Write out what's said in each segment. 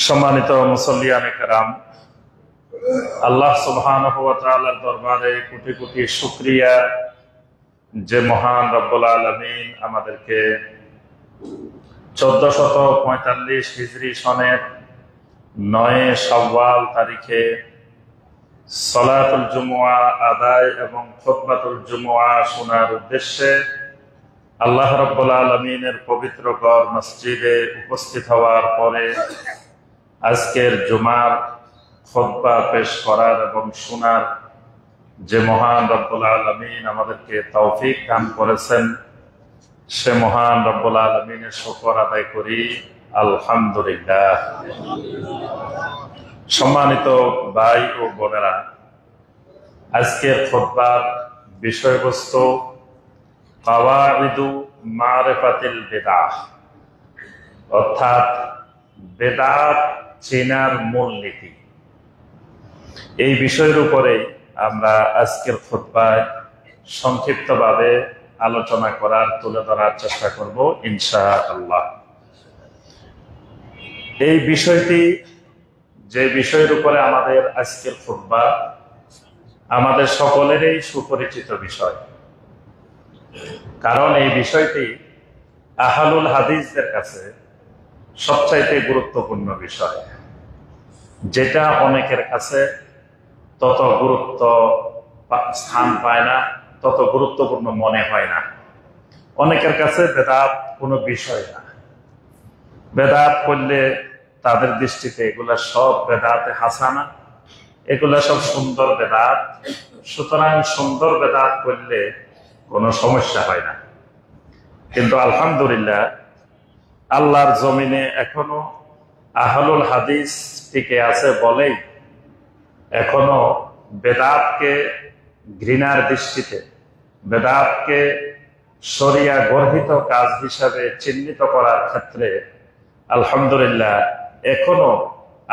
সম্মানিত মুসল্লিয়ানে কেরাম, আল্লাহ সুবহানাহু ওয়া তাআলার দরবারে কোটি কোটি শুকরিয়া যে মহান রব্বুল আলামিন আমাদেরকে 1445 হিজরি সনের 9 শাওয়াল তারিখে সালাতুল জুমুআ আদায় এবং খুতবাতুল জুমুআ শোনার উদ্দেশ্যে আল্লাহ রব্বুল আলামিনের পবিত্র ঘর মসজিদে উপস্থিত হওয়ার পরে আজকের জুমার খুতবা পেশ করার এবং শোনার যে মহান রব্বুল আলামিন আমাদেরকে তৌফিক দান করেছেন, সে মহান রব্বুল আলামিনের শুকর আদায় করি, আলহামদুলিল্লাহ। সম্মানিত ভাই ও বোনেরা, আজকের খুতবার বিষয়বস্তু কাওয়াইদু মারিফাতিল বিদআহ, অর্থাৎ বেদাত চেনার মূলনীতি। এই বিষয়ের উপরে আমরা আজকের খুতবায় সংক্ষিপ্তভাবে আলোচনা করার, তুলে ধরার চেষ্টা করব ইনশাআল্লাহ। এই বিষয়টি, যে বিষয়ের উপরে আমাদের আজকের খুতবা, আমাদের সকলেরই সুপরিচিত বিষয়, কারণ এই বিষয়টি আহলুল হাদিসদের কাছে সবচাইতে গুরুত্বপূর্ণ বিষয়, যেটা অনেকের কাছে তত গুরুত্ব স্থান পায় না, তত গুরুত্বপূর্ণ মনে হয় না। অনেকের কাছে বেদাত কোনো বিষয় না। বেদাত করলে তাদের দৃষ্টিতে এগুলা সব বেদাতে হাসানা, এগুলা সব সুন্দর বেদাত, সুতরাং সুন্দর বেদাত করলে কোনো সমস্যা হয় না। কিন্তু আলহামদুলিল্লাহ, আল্লাহর জমিনে এখনো আহলুল হাদিস টিকে আছে বলেই এখনো বেদাতকে ঘৃণার দৃষ্টিতে, বেদাতকে শরিয়া গর্হিত কাজ হিসাবে চিহ্নিত করার ক্ষেত্রে আলহামদুলিল্লাহ এখনো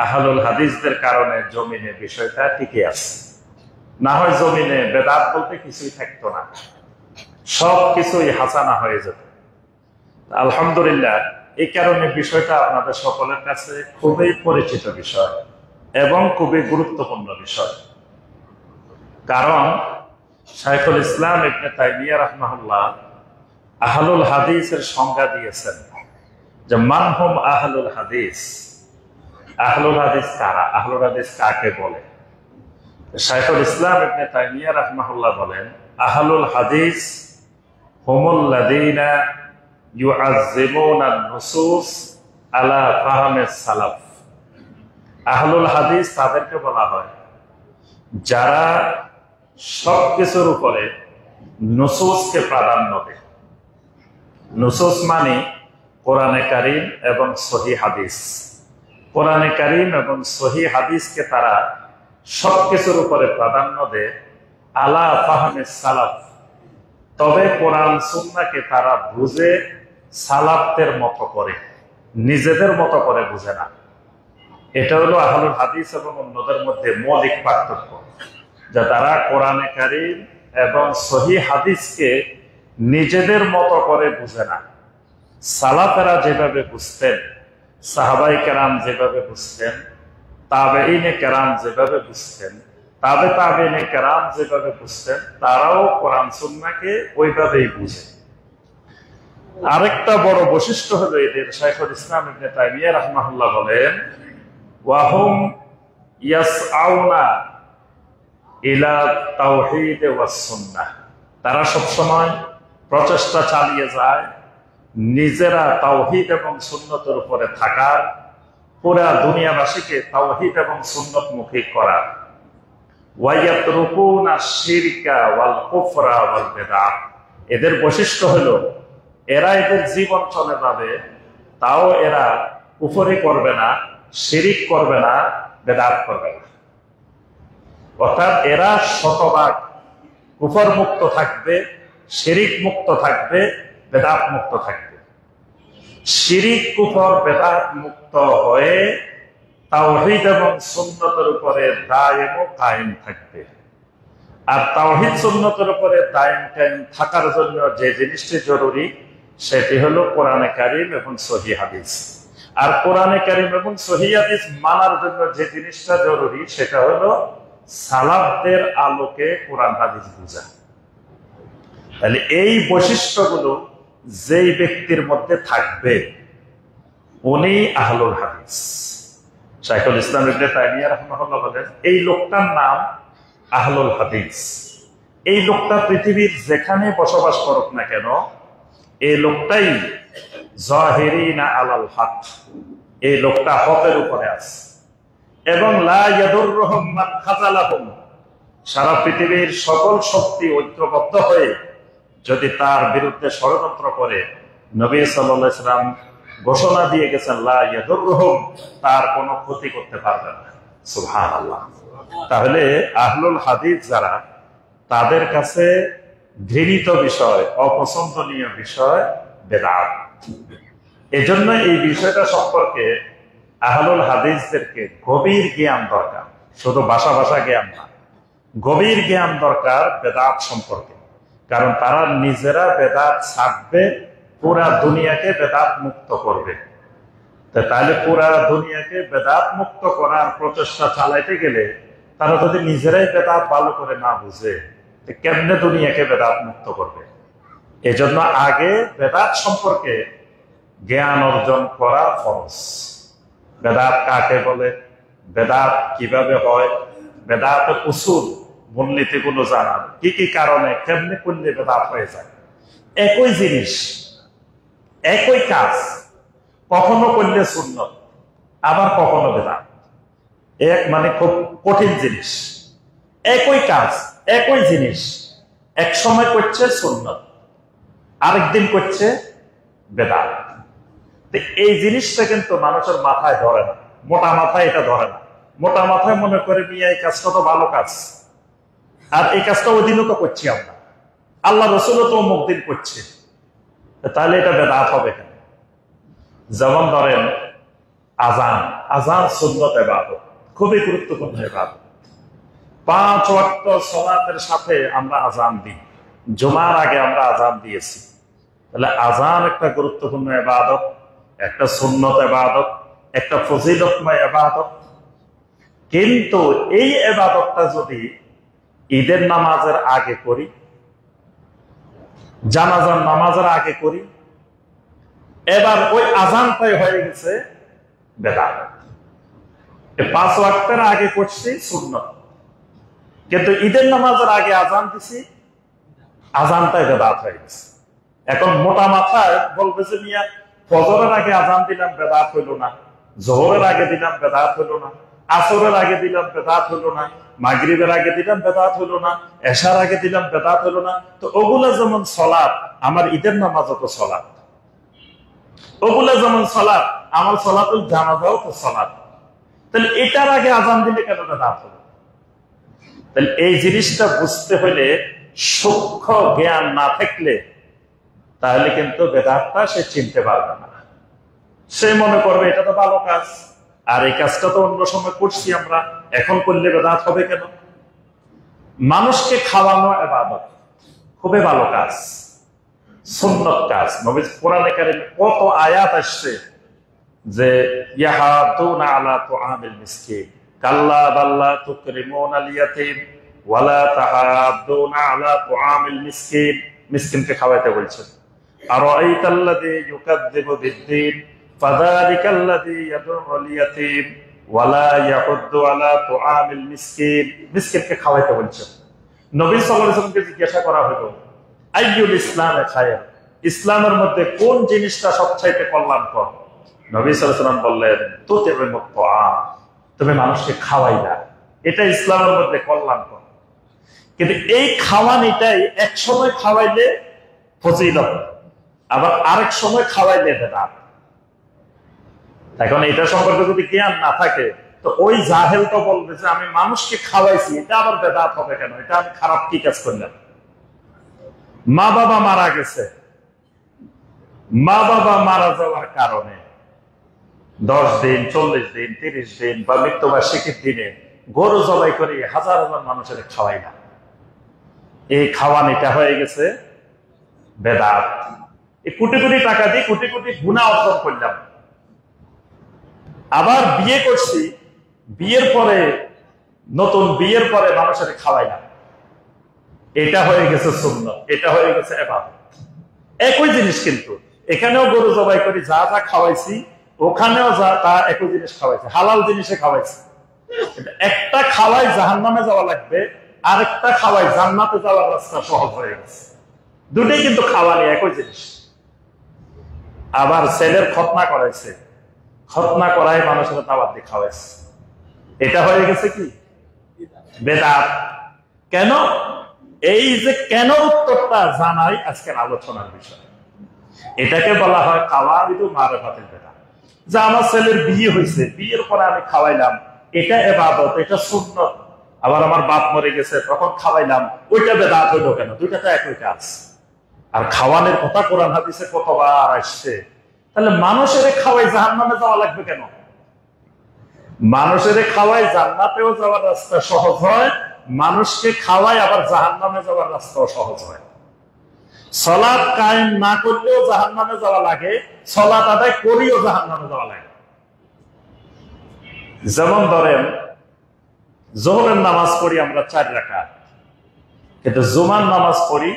আহলুল হাদিসদের কারণে জমিনে বিষয়টা টিকে আছে। না হয় জমিনে বেদাত বলতে কিছুই থাকতো না, সব কিছুই হাসানা হয়ে যেত। আলহামদুলিল্লাহ এই কারণে বিষয়টা আপনাদের সকলের কাছে খুবই পরিচিত বিষয় এবং খুবই গুরুত্বপূর্ণ বিষয়। কারণ শাইখুল ইসলাম ইবনে তাইমিয়া রাহমাহুল্লাহ আহলুল হাদিসের সংজ্ঞা দিয়েছেন যে মান হুম আহলুল হাদিস। আহলুল হাদিস কারা? আহলুল হাদিস কাকে বলে? শাইখুল ইসলাম ইবনে তাইমিয়া রাহমাহুল্লাহ বলেন, আহলুল হাদিস হুমুল্লাযীনা ইউআযযিমুনা আন-নুসুস আলা ফাহমিস সালাফ। আহলুল হাদিস তাদেরকে বলা হয় যারা সবকিছুর উপরে নুসুসকে প্রাধান্য দেয়। নুসুস মানে কোরআনে কারীম এবং সহিহ হাদিস। কোরআনে কারীম এবং সহিহ হাদিসকে তারা সবকিছুর উপরে প্রাধান্য দেয় আলা ফাহমিস সালাফ। তবে কোরআন সুন্নাহকে তারা বুঝে সালাফদের মতো করে, নিজেদের মতো করে বুঝে না। এটা হলো আহলুল হাদিস এবং অন্যদের মধ্যে মৌলিক পার্থক্য, যে তারা কোরআনে কারীম এবং সহিহ হাদিসকে নিজেদের মতো করে বুঝে না। সালাফেরা যেভাবে বুঝতেন, সাহাবায়ে কেরাম যেভাবে বুঝতেন, তাবেঈনে কেরাম যেভাবে বুঝতেন, তাবেঈনে কেরাম যেভাবে বুঝতেন, তারাও কোরআন সুন্নাহকে ওইভাবেই বুঝে। আরেকটা বড় বৈশিষ্ট্য হলো এদের, শাইখুল ইসলাম ইবনে তাইমিয়া রাহমাহুল্লাহ বলেন, ওয়াহুম ইয়াসআউনা ইলা তাওহীদ ওয়াস সুন্নাহ। তারা সবসময় প্রচেষ্টা চালিয়ে যায় নিজেরা তাওহীদ এবং সুন্নতের উপরে থাকার, পুরা দুনিয়াবাসীকে তাওহীদ এবং সুন্নতমুখী করার। ওয়ায়াতরুকুনা শিরকা ওয়াল কুফরা ওয়াল বিদআহ। এদের বৈশিষ্ট্য হলো এরা এদের জীবন চলে যাবে, তাও এরা কুফরি করবে না, শিরিক করবে না, বেদাত করবে না। অর্থাৎ এরা শতভাগ কুফর মুক্ত থাকবে, শিরিক মুক্ত থাকবে, বেদাত মুক্ত থাকবে। শিরিক কুফর বেদাত মুক্ত হয়ে তাওহীদ এবং সুন্নতের উপরে দায়েম ও কায়েম থাকবে। আর তাওহীদ সুন্নতের উপরে দায়েম কায়েম থাকার জন্য যে জিনিসটি জরুরি, সেটি হলো কোরআনে কারীম এবং সহিহ হাদিস। আর কোরআনে কারীম এবং সহিহ হাদিস মানার জন্য যে জিনিসটা জরুরি সেটা হলো সালাফদের আলোকে কোরআন হাদিস বোঝা। তাহলে এই বৈশিষ্ট্যগুলো যেই ব্যক্তির মধ্যে থাকবে উনি আহলুল হাদিস। শাইখুল ইসলাম ইবনে তাইমিয়া রাহিমাহুল্লাহ বলেন এই লোকটার নাম আহলুল হাদিস। এই লোকটা পৃথিবীর যেখানে বসবাস করুক না কেন এই লোকটাই যাহিরিনা আলাল হক, এই লোকটা হকের উপরে আছে এবং লা ইয়াদুররুহুম মান খাযালাহুম, সারা পৃথিবীর সকল শক্তি ঐক্যবদ্ধ হয়ে যদি তার বিরুদ্ধে ষড়যন্ত্র করে, নবী সাল্লাল্লাহু আলাইহি ওয়াসাল্লাম ঘোষণা দিয়ে গেছেন লা ইয়াদুররুহুম, তার কোনো ক্ষতি করতে পারবে না। সুবহানাল্লাহ। তাহলে আহলুল হাদিস যারা, তাদের কাছে ঘৃণিত বিষয়, অপছন্দনীয় বিষয় বেদাত। এজন্য এই বিষয়টা সম্পর্কে আহলুল হাদিসদেরকে গভীর জ্ঞান দরকার, শুধু ভাষা জ্ঞান না, গভীর জ্ঞান দরকার বেদাত সম্পর্কে। কারণ তারা নিজেরা বেদাত ছাড়বে, পুরা দুনিয়াকে বেদাত মুক্ত করবে। তাহলে পুরা দুনিয়াকে বেদাত মুক্ত করার প্রচেষ্টা চালাইতে গেলে তারা যদি নিজেরাই বেদাত ভালো করে না বুঝে কেমনে দুনিয়াকে বেদাত মুক্ত করবে? এজন্য আগে বেদাত সম্পর্কে জ্ঞান অর্জন করা ফরজ। বেদাত কাকে বলে, বেদাত কিভাবে হয়, বেদাতের উসুল মূলনীতিগুলো জানা, কি কি কারণে কেমনে করলে বেদাত হয়ে যায়। একই জিনিস, একই কাজ কখনো করলে সুন্নত, আবার কখনো বেদাত। এক মানে খুব কঠিন জিনিস। একই কাজ, একই জিনিস এক সময় করছে সুন্নত, আরেকদিন করছে বেদাত। এই জিনিসটা কিন্তু মানুষের মাথায় ধরে না, মোটা মাথায় এটা ধরে না। মোটা মাথায় মনে করে নিয়ে এই কাজটা তো ভালো কাজ, আর এই কাজটা ওই দিনও তো করছি আমরা, আল্লাহ রসুলও তো অমুক দিন করছে, তাহলে এটা বেদাত হবে কেন? যেমন ধরেন আজান, আজান সুন্নত ইবাদত, খুবই গুরুত্বপূর্ণ ইবাদত। 5 ওয়াক্ত সালাতের সাথে আমরা আজান দিই, জুমার আগে আমরা আজান দিয়েছি। তাহলে আজান একটা গুরুত্বপূর্ণ ইবাদত, একটা সুন্নত ইবাদত, একটা ফজিলতময় ইবাদত। কিন্তু এই ইবাদতটা যদি ঈদের নামাজের আগে করি, জানাজার নামাজের আগে করি, এবার ওই আজানটাই হয়ে গেছে বেদাত। 5 ওয়াক্তের আগে করছি সুন্নত, কিন্তু ঈদের নামাজের আগে আজান দিছি, আজানটাই বেদাত হয়ে গেছে। এখন মোটা মাথায় বলবে যে মিয়া ফজরের আগে আজান দিলাম বেদাত হইল না, জোহরের আগে দিলাম বেদাত হইল না, আসরের আগে দিলাম বেদাত হইল না, মাগরিবের আগে দিলাম বেদাত হইল না, এশার আগে দিলাম বেদাত হইল না। তো ওগুলা যেমন সলাত, আমার ঈদের নামাজও তো সলাত। ওগুলা যেমন সলাত, আমার সলাতুল জানাজাও তো সলাত। তাহলে এটার আগে আজান দিলে কেন বেদাত হলো? তাহলে এই জিনিসটা বুঝতে হলে সূক্ষ্ম জ্ঞান না থাকলে তাহলে কিন্তু বেদাতটা সে চিনতে পারবে না। সে মনে করবে এটা তো ভালো কাজ, আর এই কাজটা তো অন্য সময় করছি আমরা, এখন করলে বেদাত হবে কেন? মানুষকে খাওয়ানো ইবাদত, খুবই ভালো কাজ, সুন্নত কাজ। নবী কোরআনে কারীমে কত আয়াত আসছে যে ইয়াহাদুনা আলা তুআমিল মিসকিন কাল্লা বাল্লা তুকরিমুনাল ইয়াতীম ওয়ালা তাহাদুনা আলা তুআমিল মিসকিন, মিসকিনকে খাওয়াইতে বলছেন। আরাআইতাল্লাযী ইউকাযযিবু বিদ্দীন ফাযালিকাল্লাযী ইয়াদউল ইয়াতীম ওয়ালা ইয়াহুদ্দু আলা তুআমিল মিসকিন, মিসকিনকে খাওয়াইতে বলছেন। নবী সাল্লাল্লাহু আলাইহি ওয়াসাল্লামকে জিজ্ঞাসা করা হলো আইয়ুল ইসলামে খায়র, ইসলামের মধ্যে কোন জিনিসটা সবচাইতে কল্যাণকর? নবী সাল্লাল্লাহু আলাইহি ওয়াসাল্লাম বললেন তুতিমুত তুআম, তুমি মানুষকে খাওয়াইলা, এটা ইসলামের মধ্যে কল্যাণকর। কিন্তু এই খাওয়ানিটাই এক সময় খাওয়াইলে ফজিলত, আবার আরেক সময় খাওয়াইলে বেদাত। এখন এটা সম্পর্কে যদি জ্ঞান না থাকে তো ওই জাহেল তো বলবে যে আমি মানুষকে খাওয়াইছি, এটা আবার বেদাত হবে কেন? এটা আমি খারাপ কি কাজ করলাম? মা বাবা মারা গেছে, মা বাবা মারা যাওয়ার কারণে 10 দিন 40 দিন 30 দিন বা মৃত্যুবার্ষিকীর দিনে গরু জবাই করে হাজার হাজার মানুষের খাওয়াই না, এই খাওয়ানিটা হয়ে গেছে বেদাত। এই কোটি কোটি টাকা দিয়ে কোটি কোটি গুনাহ অর্জন করলাম, আবার বিয়ে করছি, বিয়ের পরে নতুন বিয়ের পরে মানুষের খাওয়াই না, এটা হয়ে গেছে সুন্নাত, এটা হয়ে গেছে ইবাদত। একই জিনিস, কিন্তু এখানেও গরু জবাই করি, যা যা খাওয়াইছি ওখানেও যা তা একই জিনিস খাওয়াইছে, হালাল জিনিসে খাওয়াইছে। একটা খাওয়াই জাহান্নামে যাওয়া লাগবে, আরেকটা খাওয়াই জান্নাতে যাওয়ার রাস্তা সহজ হয়ে গেছে। দুটোই কিন্তু খাওয়ানি একই জিনিস। আবার ছেলের খতনা করাইছে, খতনা করাই মানুষের দাওয়াত দিয়ে খাওয়াইছে, এটা হয়ে গেছে কি বেদাত। কেন? এই যে কেন উত্তরটা জানাই আজকের আলোচনার বিষয়। এটাকে বলা হয় কাওয়াইদু মারিফাতুল বেদাত। যে আমার ছেলের বিয়ে হয়েছে, বিয়ের পরে আমি খাওয়াইলাম, এটা ইবাদত, এটা সুন্নাত। আবার আমার বাপ মরে গেছে, তখন খাওয়াইলাম, ওইটা বেদাত হইল কেন? দুইটা তো একই কাজ। আর খাওয়ানোর কথা কোরআন হাদিসে কতবার আসছে, তাহলে মানুষের খাওয়াই জাহান্নামে যাওয়া লাগবে কেন? মানুষের খাওয়াই জান্নাতেও যাওয়ার রাস্তা সহজ হয়, মানুষকে খাওয়াই আবার জাহান্নামে যাওয়ার রাস্তাও সহজ হয়। সালাত কায়েম না করলেও জাহান্নামে যাওয়া লাগে, সালাত আদায় করিও জাহান্নামে যাওয়া লাগে। যেমন ধরেন যোহরের নামাজ পড়ি আমরা 4 রাকাত, কিন্তু জুমার নামাজ পড়ি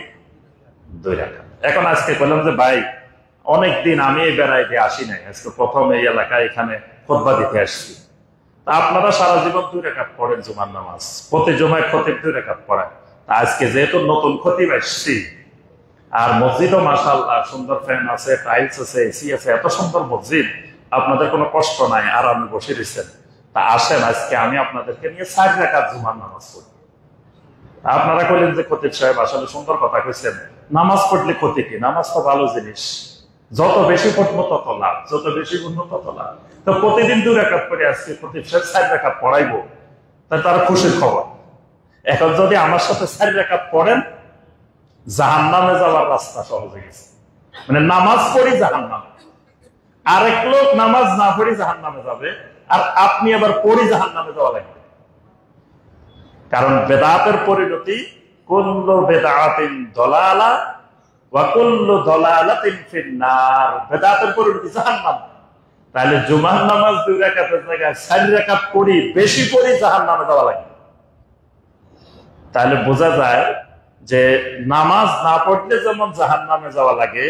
2 রাকাত। এখন আজকে বললাম যে ভাই অনেকদিন আমি এই বেড়াইতে আসি নাই, আজকে প্রথম এই এলাকায় এখানে খুতবা দিতে আসছি। তা আপনারা সারা জীবন 2 রাকাত পড়েন জুমার নামাজ, প্রতি জুমায় খতিব 2 রাকাত পড়েন। তা আজকে যেহেতু নতুন খতিব আসছি, আর মসজিদও মাশাআল্লাহ সুন্দর, ফ্যান আছে, টাইলস আছে, এসি আছে, এত সুন্দর মসজিদ, আপনাদের কোনো কষ্ট নাই, আরামে বসে দিচ্ছেন। তা আসেন আজকে আমি আপনাদেরকে নিয়ে 4 রাকাত জুমার নামাজ পড়ি। আপনারা কইলেন যে খতিব সাহেব আসলে সুন্দর কথা কইছেন, নামাজ পড়লে ক্ষতি কি? নামাজ তো ভালো জিনিস, যত বেশি পড়বো তত লাভ, যত বেশি পড়বো তত লাভ। তো প্রতিদিন 2 রাকাত পড়ে আজকে খতিব সাহেব 4 রাকাত পড়াইবো, তার খুশির খবর। এখন যদি আমার সাথে 4 রাকাত পড়েন, জাহান্নামে যাওয়ার রাস্তা সহজ হয়ে গেছে। মানে নামাজ পড়ি জাহান্নাম, আরেক লোক নামাজ না পড়ি জাহান্নামে যাবে, আর আপনি আবার পড়ি জাহান্নামে যাওয়া লাগবে। কারণ বেদাতের পরিণতি কুল্লু বিদআতিন দালালা ওয়া কুল্লু দালালাতিন ফিন্নার। বেদাতের পরিণতি জাহান্নাম। তাহলে জুমার নামাজ 2 রাকাতের জায়গায় 4 রাকাত পড়ি, বেশি পড়ি, জাহান্নামে যাওয়া লাগবে। তাহলে বোঝা যায় যে নামাজ না পড়লে যেমন জাহান্নামে যাওয়া লাগে,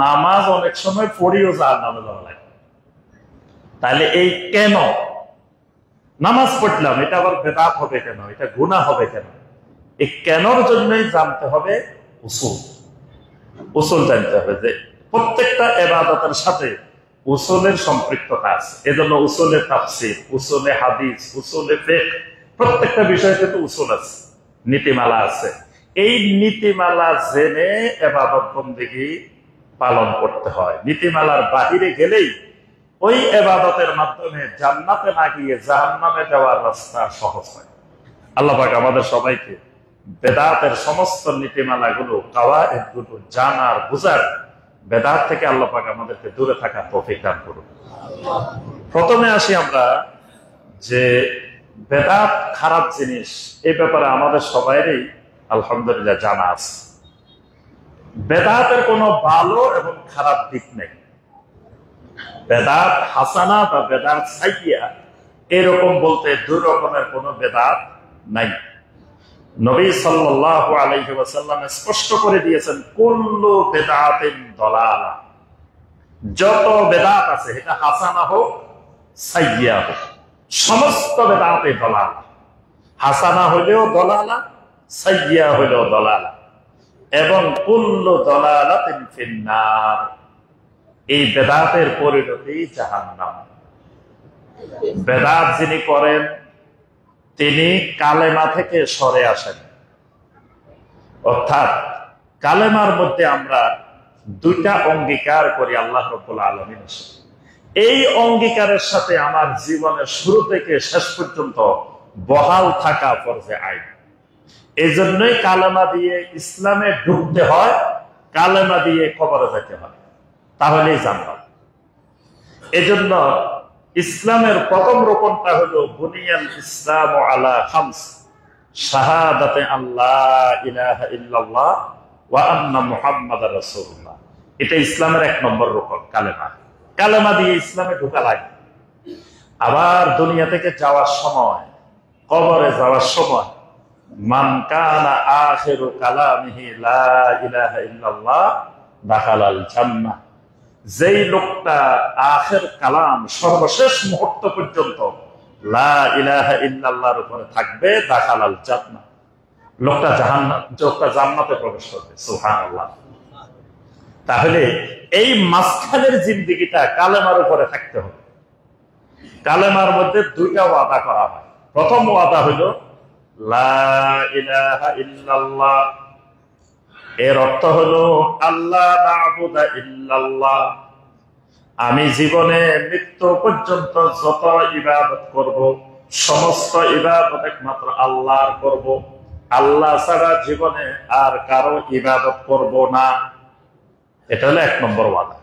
নামাজ অনেক সময় পড়িও জাহান্নামে যাওয়া লাগে। তাহলে এই কেন নামাজ পড়লাম, এটা আবার বেদাত হবে কেন, এটা গুনাহ হবে কেন, এই কেনর জন্যই জানতে হবে উসুল। উসুল জানতে হবে যে প্রত্যেকটা ইবাদতের সাথে উসুলের সম্পৃক্ততা আছে। এজন্য উসুলে তাফসীর, উসুলে হাদিস, উসুলে ফিকহ, প্রত্যেকটা বিষয়ে কিন্তু উসুল আছে, নীতিমালা আছে। এই নীতিমালা জেনে ইবাদত বন্দেগী পালন করতে হয়। নীতিমালার বাহিরে গেলেই ওই ইবাদতের মাধ্যমে জান্নাতে না গিয়ে জাহান্নামে যাওয়ার রাস্তা সহজ হয়। আল্লাহ পাক আমাদের সবাইকে বেদাতের সমস্ত নীতিমালাগুলো, কাওয়ায়েদগুলো জানার, বুঝার, বেদাত থেকে আল্লাহ পাক আমাদেরকে দূরে থাকার তৌফিক দান করুন। প্রথমে আসি আমরা যে বেদাত খারাপ জিনিস, এই ব্যাপারে আমাদের সবাইরই আলহামদুলিল্লাহ জানা আছে। বেদাতের কোনো ভালো এবং খারাপ দিক নেই। বেদাত হাসানা বা বেদাত সাইয়্যিয়া এরকম বলতে 2 রকমের কোনো বেদাত নাই। নবী সাল্লাল্লাহু আলাইহি ওয়াসাল্লাম স্পষ্ট করে দিয়েছেন, কুল্লু বিদআতিন দালালা। যত বেদাত আছে, এটা হাসানা হোক সাইয়্যিয়া হোক, সমস্ত বেদাতে দালালা। হাসানা হইলেও দালালা, সাইয়্যিয়া হইলেও দালালা, এবং কুল্লু দালালাতিন ফিন্নার। এই বেদাতের পরিণতি জাহান্নাম। বেদাত যিনি করেন তিনি কালেমা থেকে সরে আসেন। অর্থাৎ কালেমার মধ্যে আমরা 2টা অঙ্গীকার করি আল্লাহ রাব্বুল আলামিনের সাথে। এই অঙ্গীকারের সাথে আমার জীবনের শুরু থেকে শেষ পর্যন্ত বহাল থাকা ফরজে আইন। এই জন্যই কালেমা দিয়ে ইসলামে ঢুকতে হয়, কালেমা দিয়ে কবরে যেতে হয়, তাহলেই জানলাম। এজন্য ইসলামের প্রথম রকমটা হলো বুনিয়াল ইসলাম আলা খামস, শাহাদাতে আল্লাহ ইলাহা ইল্লাল্লাহ ওয়া আন্না মুহাম্মাদার রাসূলুল্লাহ। এটা ইসলামের 1 নম্বর রকম কালেমা। কালেমা দিয়ে ইসলামে ঢোকা লাগে। আবার দুনিয়া থেকে যাওয়ার সময়, কবরে যাওয়ার সময়, মান কানা আখিরু কালামিহি লা ইলাহা ইল্লাল্লাহ দাখালাল জান্নাহ, যেই লোকটা আখির কালাম সর্বশেষ মুহূর্ত পর্যন্ত লা ইলাহা ইল্লাল্লাহর উপরে থাকবে, দাখালাল জান্নাহ, লোকটা জান্নাতে প্রবেশ করবে। সুবহানাল্লাহ। তাহলে এই মাঝখানের জিন্দেগিটা কালেমার উপরে থাকতে হবে। কালেমার মধ্যে দুইটা ওয়াদা করা হয়। প্রথম ওয়াদা হলো লা ইলাহা ইল্লাল্লাহ, এর অর্থ হলো আল্লাহ না'বুদা ইল্লাল্লাহ, আমি জীবনে মৃত্যু পর্যন্ত যত ইবাদত করব সমস্ত ইবাদত একমাত্র আল্লাহর করব, আল্লাহ ছাড়া জীবনে আর কারো ইবাদত করব না। এটা হলো 1 নম্বর ওয়াদা,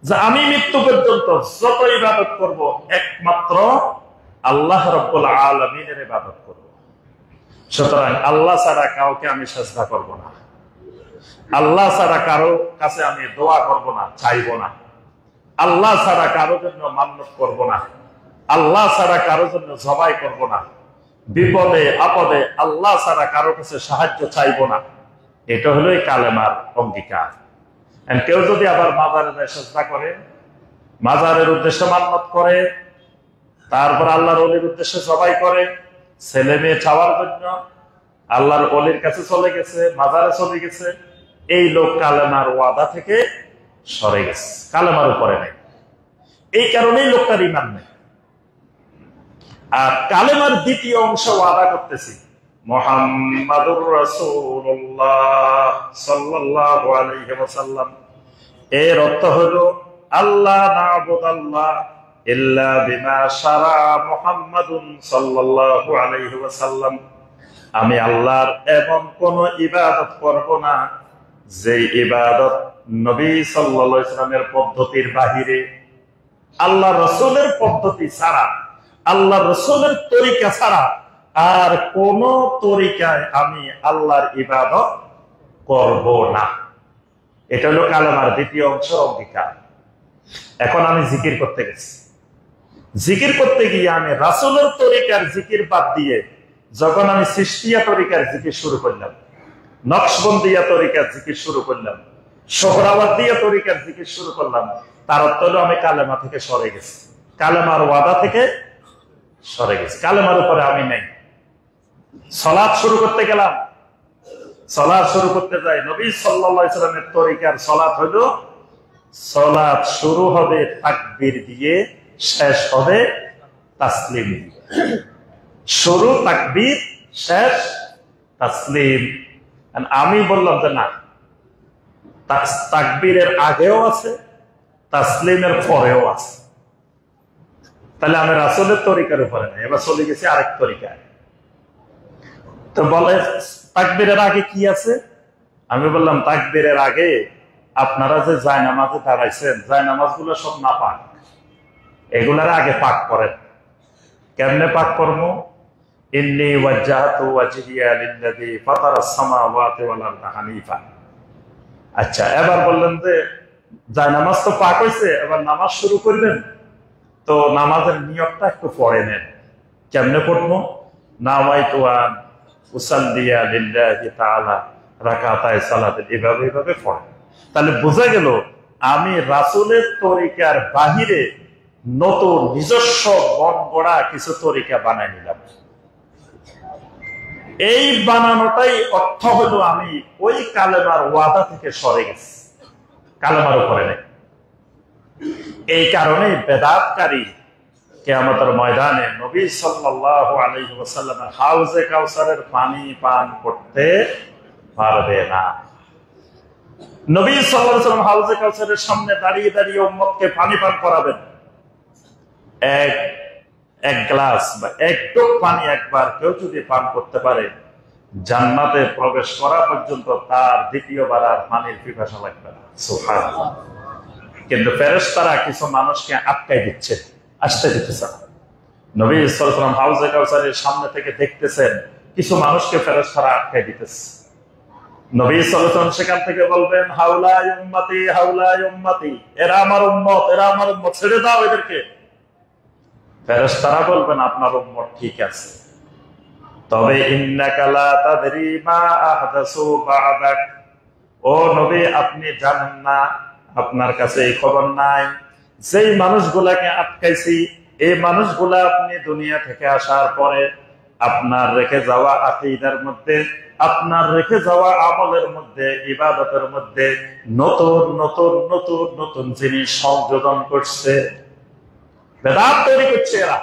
যে আমি মৃত্যু পর্যন্ত যত ইবাদত করব একমাত্র আল্লাহ রাব্বুল আলামিনের ইবাদত করব। সুতরাং আল্লাহ ছাড়া কাউকে আমি সিজদা করব না, আল্লাহ ছাড়া কারো কাছে আমি দোয়া করব না, চাইব না, আল্লাহ ছাড়া কারো জন্য মান্নত করব না, আল্লাহ ছাড়া কারো জন্য জবাই করব না, বিপদে আপদে আল্লাহ ছাড়া কারো কাছে সাহায্য চাইব না। এটা হলো কালেমার অঙ্গীকার। কেউ যদি আবার মাজারে সিজদা করে, মাজারের উদ্দেশ্যে মান্নত করে, তারপর আল্লাহর ওলির উদ্দেশ্যে জবাই করে, ছেলে মেয়ে চাওয়ার জন্য আল্লাহর ওলির কাছে চলে গেছে, মাজারে চলে গেছে, এই লোক কালেমার ওয়াদা থেকে সরে গেছে, কালেমার উপরে নেই। এই কারণেই লোকটার ঈমান নেই। আর কালেমার দ্বিতীয় অংশ ওয়াদা করতেছি, মুহাম্মাদুর রাসূলুল্লাহ সাল্লাল্লাহু আলাইহি ওয়াসাল্লাম, এর অর্থ হলো আল্লাহ না'বুদাল্লাহ ইল্লা বিমা শারা মুহাম্মাদুন সাল্লাল্লাহু আলাইহি ওয়াসাল্লাম, আমি আল্লাহর এমন কোন ইবাদত করব না যে ইবাদত নবী সাল্লাল্লাহু আলাইহি ওয়াসাল্লামের পদ্ধতির বাহিরে, আল্লাহ রাসূলের পদ্ধতি ছাড়া, আল্লাহ রাসূলের তরিকা ছাড়া আর কোন তরিকায় আমি আল্লাহর ইবাদত করব না। এটা হলো কালেমার দ্বিতীয় অংশ, অঙ্গীকার। এখন আমি জিকির করতে গেছি, জিকির করতে গিয়ে আমি রাসূলের তরিকার জিকির বাদ দিয়ে যখন আমি সৃষ্টিয়া তরিকার জিকির শুরু করলাম, নকশবন্দিয়া তরিকার জিকির শুরু করলাম, সোহরাওয়ার্দিয়া তরিকার জিকির শুরু করলাম, তার অর্থ হলো আমি কালেমা থেকে সরে গেছি, কালেমার ওয়াদা থেকে সরে গেছি, কালেমার উপরে আমি নেই। সালাত শুরু করতে গেলাম, সালাত শুরু করতে যাই নবী সাল্লাল্লাহু আলাইহি ওয়াসাল্লামের তরিকার সালাত হলো, সালাত শুরু হবে তাকবীর দিয়ে, শেষ হবে তাসলিম দিয়ে। শুরু তাকবীর, শেষ তাসলিম। আমি বললাম যে না, তাকবীরের আগেও আছে, তাসলিমের পরেও আছে। তাহলে আমি রাসূলের তরিকার উপরে নাই, এবার চলে গেছি আরেক তরিকায়। তো বলে তাকবীরের আগে কি আছে? আমি বললাম তাকবীরের আগে আপনারা যে জায়নামাজে দাঁড়াইছেন, জায়নামাজ গুলো সব নাপাক, এগুলার আগে পাক করেন। কেমনে পাক করবো? ইন্নী ওয়াজ্জাহতু ওয়াজহিয়া লিল্লাযী ফাতারাস সামাওয়াতি ওয়াল আরদা হানিফা। আচ্ছা, এবার বললেন যে জায়নামাজ তো পাক হয়েছে, এবার নামাজ শুরু করবেন, তো নামাজের নিয়তটা একটু পড়ে নেন। কেমনে পড়বো? নাওয়াইতু আন উসাল্লিয়া লিল্লাহি তাআলা রাকাতায় সালাত, এভাবে পড়েন। তাহলে বোঝা গেল আমি রাসূলের তরিকার বাহিরে নতুন নিজস্ব মন গড়া কিছু তরিকা বানাই নিলাম। এই বানানোটাই অর্থ হলো আমি ওই কালেমার ওয়াদা থেকে সরে গেছি, কালেমার উপরে নেই। এই কারণে বেদাতকারী কিয়ামতের ময়দানে নবী সাল্লাল্লাহু আলাইহি ওয়াসাল্লামের হাউজে কাউসারের পানি পান করতে পারবে না। নবী সাল্লাল্লাহু আলাইহি ওয়াসাল্লাম হাউজে কাউসারের সামনে দাঁড়িয়ে দাঁড়িয়ে উম্মতকে পানি পান করাবেন। এক গ্লাস বা এক টোপ পানি একবার কেউ যদি পান করতে পারে, জান্নাতে প্রবেশ করা পর্যন্ত তার দ্বিতীয়বার আর পানির পিপাসা লাগবে না। সুবহানাল্লাহ। কিন্তু ফেরেশতারা কিছু মানুষকে আটকাই দিচ্ছে, আসতে দিতেছে না। নবী সাল্লাল্লাহু আলাইহি ওয়াসাল্লাম হাউজে কাউসারের সামনে থেকে দেখতেছেন কিছু মানুষকে ফেরেশতারা আটকাই দিতেছে। নবী সাল্লাল্লাহু আলাইহি ওয়াসাল্লাম সেখান থেকে বলবেন, হাউলাই উম্মতি, হাউলাই উম্মতি, এরা আমার উম্মত, এরা আমার উম্মত, ছেড়ে দাও এদেরকে। ফেরেশতারা বলবেন আপনার উম্মত ঠিক আছে, তবে ইন্নাকা লা তাদরি মা আহদাসু বা'দাক, ও নবী আপনি জানেন না, আপনার কাছে এই খবর নাই যেই মানুষগুলাকে আটকাইছি এই মানুষগুলা আপনি দুনিয়া থেকে আসার পরে আপনার রেখে যাওয়া আকীদার মধ্যে, আপনার রেখে যাওয়া আমলের মধ্যে, ইবাদতের মধ্যে নতুন নতুন নতুন নতুন জিনিস সংযোজন করছে, বেদাত তৈরি করছে এরা।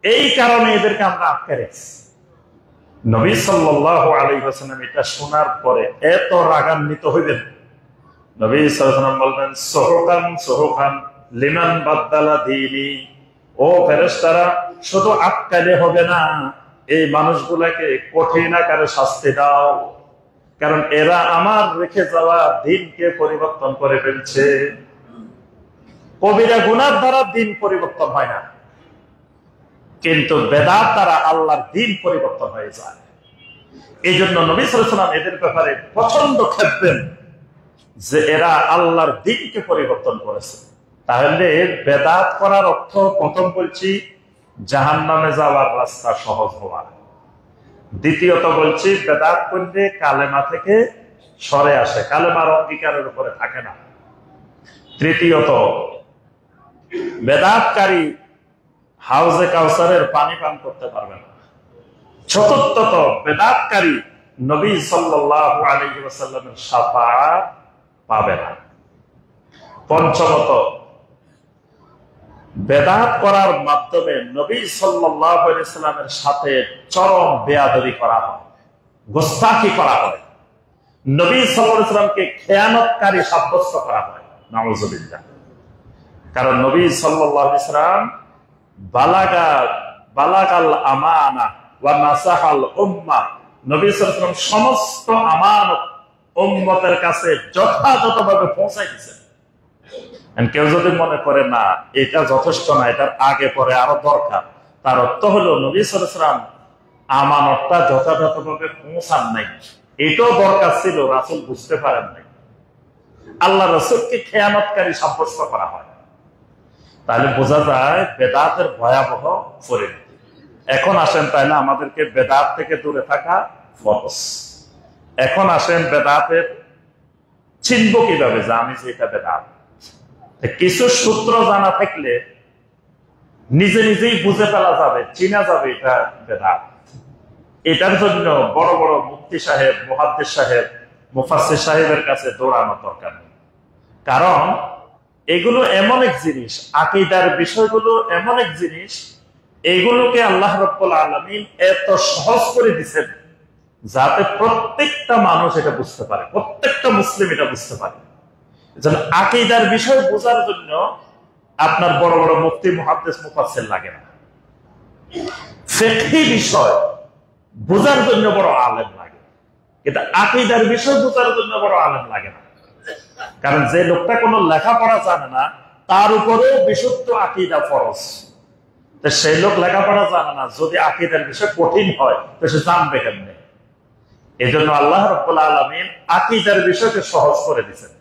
এই কারণে এদেরকে আমরা আটকে রেখেছি। নবী সাল্লাল্লাহু আলাইহি ওয়াসাল্লাম এটা শোনার পরে এত রাগান্বিত হইবেন, নবী সাল্লাল্লাহু আলাইহি ওয়াসাল্লাম বলবেন সুহকান সুহকান লিমান বাদদালা দীনি, ও ফেরেশতারা শুধু আটকালে হবে না, এই মানুষগুলাকে কঠিন আকারে শাস্তি দাও, কারণ এরা আমার রেখে যাওয়া দ্বীনকে পরিবর্তন করে ফেলছে। কবিরা গুনার দ্বারা দ্বীন পরিবর্তন হয় না, কিন্তু বেদাত দ্বারা আল্লাহর দ্বীন পরিবর্তন হয়ে যায়। এই জন্য নবী সাল্লাল্লাহু আলাইহি ওয়াসাল্লাম এদের ব্যাপারে প্রচন্ড খেপবেন যে এরা আল্লাহর দ্বীনকে পরিবর্তন করেছে। তাহলে বেদাত করার অর্থ প্রথম বলছি জাহান্নামে যাওয়ার রাস্তা সহজ হওয়া, দ্বিতীয়ত বলছি বেদাত করলে কালেমা থেকে সরে আসে, কালেমার অঙ্গীকারের উপরে থাকে না, তৃতীয়ত বেদাতকারী হাউজে কাউসারের পানি পান করতে পারবে না, চতুর্থত বেদাতকারী নবী সাল্লাল্লাহু আলাইহি ওয়াসাল্লামের শাফাআত পাবে না, পঞ্চমত বেদাত করার মাধ্যমে নবী সাল্লাল্লাহু আলাইহি ওয়াসাল্লামের সাথে চরম বেয়াদবি করা হয়, গোস্তাখি করা হয়, নবী সাল্লাল্লাহু আলাইহি ওয়াসাল্লামকে খেয়ানতকারী সাব্যস্ত করা হয়, নাউযুবিল্লাহ। কারণ নবী সাল্লাল্লাহু আলাইহি ওয়াসাল্লাম বালাগাল আমানা ওয়া নাসাহাল উম্মাহ, নবী সাল্লাল্লাহু আলাইহি ওয়াসাল্লাম সমস্ত আমানত উম্মতের কাছে যথাযথভাবে পৌঁছায় দিয়েছেন। কেউ যদি মনে করে না এটা যথেষ্ট না, এটার আগে পরে আরো দরকার, তার অর্থ হলো নবী সাল্লাল্লাহু আলাইহি ওয়াসাল্লাম আমানতটা যথাযথভাবে পৌঁছান নাই, এটাও দরকার ছিল, রাসূল বুঝতে পারেন নাই, আল্লাহ রাসূলকে খেয়ানতকারী সাব্যস্ত করা হয়। তাহলে বোঝা যায় বেদাতের ভয়াবহ পরিণতি। এখন আসেন তাহলে আমাদেরকে বেদাত থেকে দূরে থাকা ফরজ। এখন আসেন বেদাতের চিনব কিভাবে যে আমি যে এটা বেদাত। কিছু সূত্র জানা থাকলে নিজে নিজেই বুঝে ফেলা যাবে, চিনা যাবে এটা বেদাত। এটার জন্য বড় বড় মুফতি সাহেব, মুহাদ্দিস সাহেব, মুফাসসির সাহেবের কাছে দৌড়ানো দরকার নেই। কারণ এগুলো এমন এক জিনিস, আকীদার বিষয়গুলো এমন এক জিনিস, এগুলোকে আল্লাহ রাব্বুল আলামিন এত সহজ করে দিয়েছেন যাতে প্রত্যেকটা মানুষ এটা বুঝতে পারে, প্রত্যেকটা মুসলিম এটা বুঝতে পারে। যেন আকীদার বিষয় বোঝার জন্য আপনার বড় বড় মুফতি, মুহাদ্দিস, মুফাসসির লাগে না। ফিকহি বিষয় বোঝার জন্য বড় আলেম লাগে, কিন্তু আকীদার বিষয় বোঝার জন্য বড় আলেম লাগে না। কারণ যে লোকটা কোনো লেখাপড়া জানে না তার উপরেও বিশুদ্ধ আকীদা ফরজ, তো সেই লোক লেখাপড়া জানে না, যদি আকীদার বিষয় কঠিন হয় তো সে জানবে কেমনে? এই জন্য আল্লাহ রাব্বুল আলামিন আকীদার বিষয়কে সহজ করে দিয়েছেন।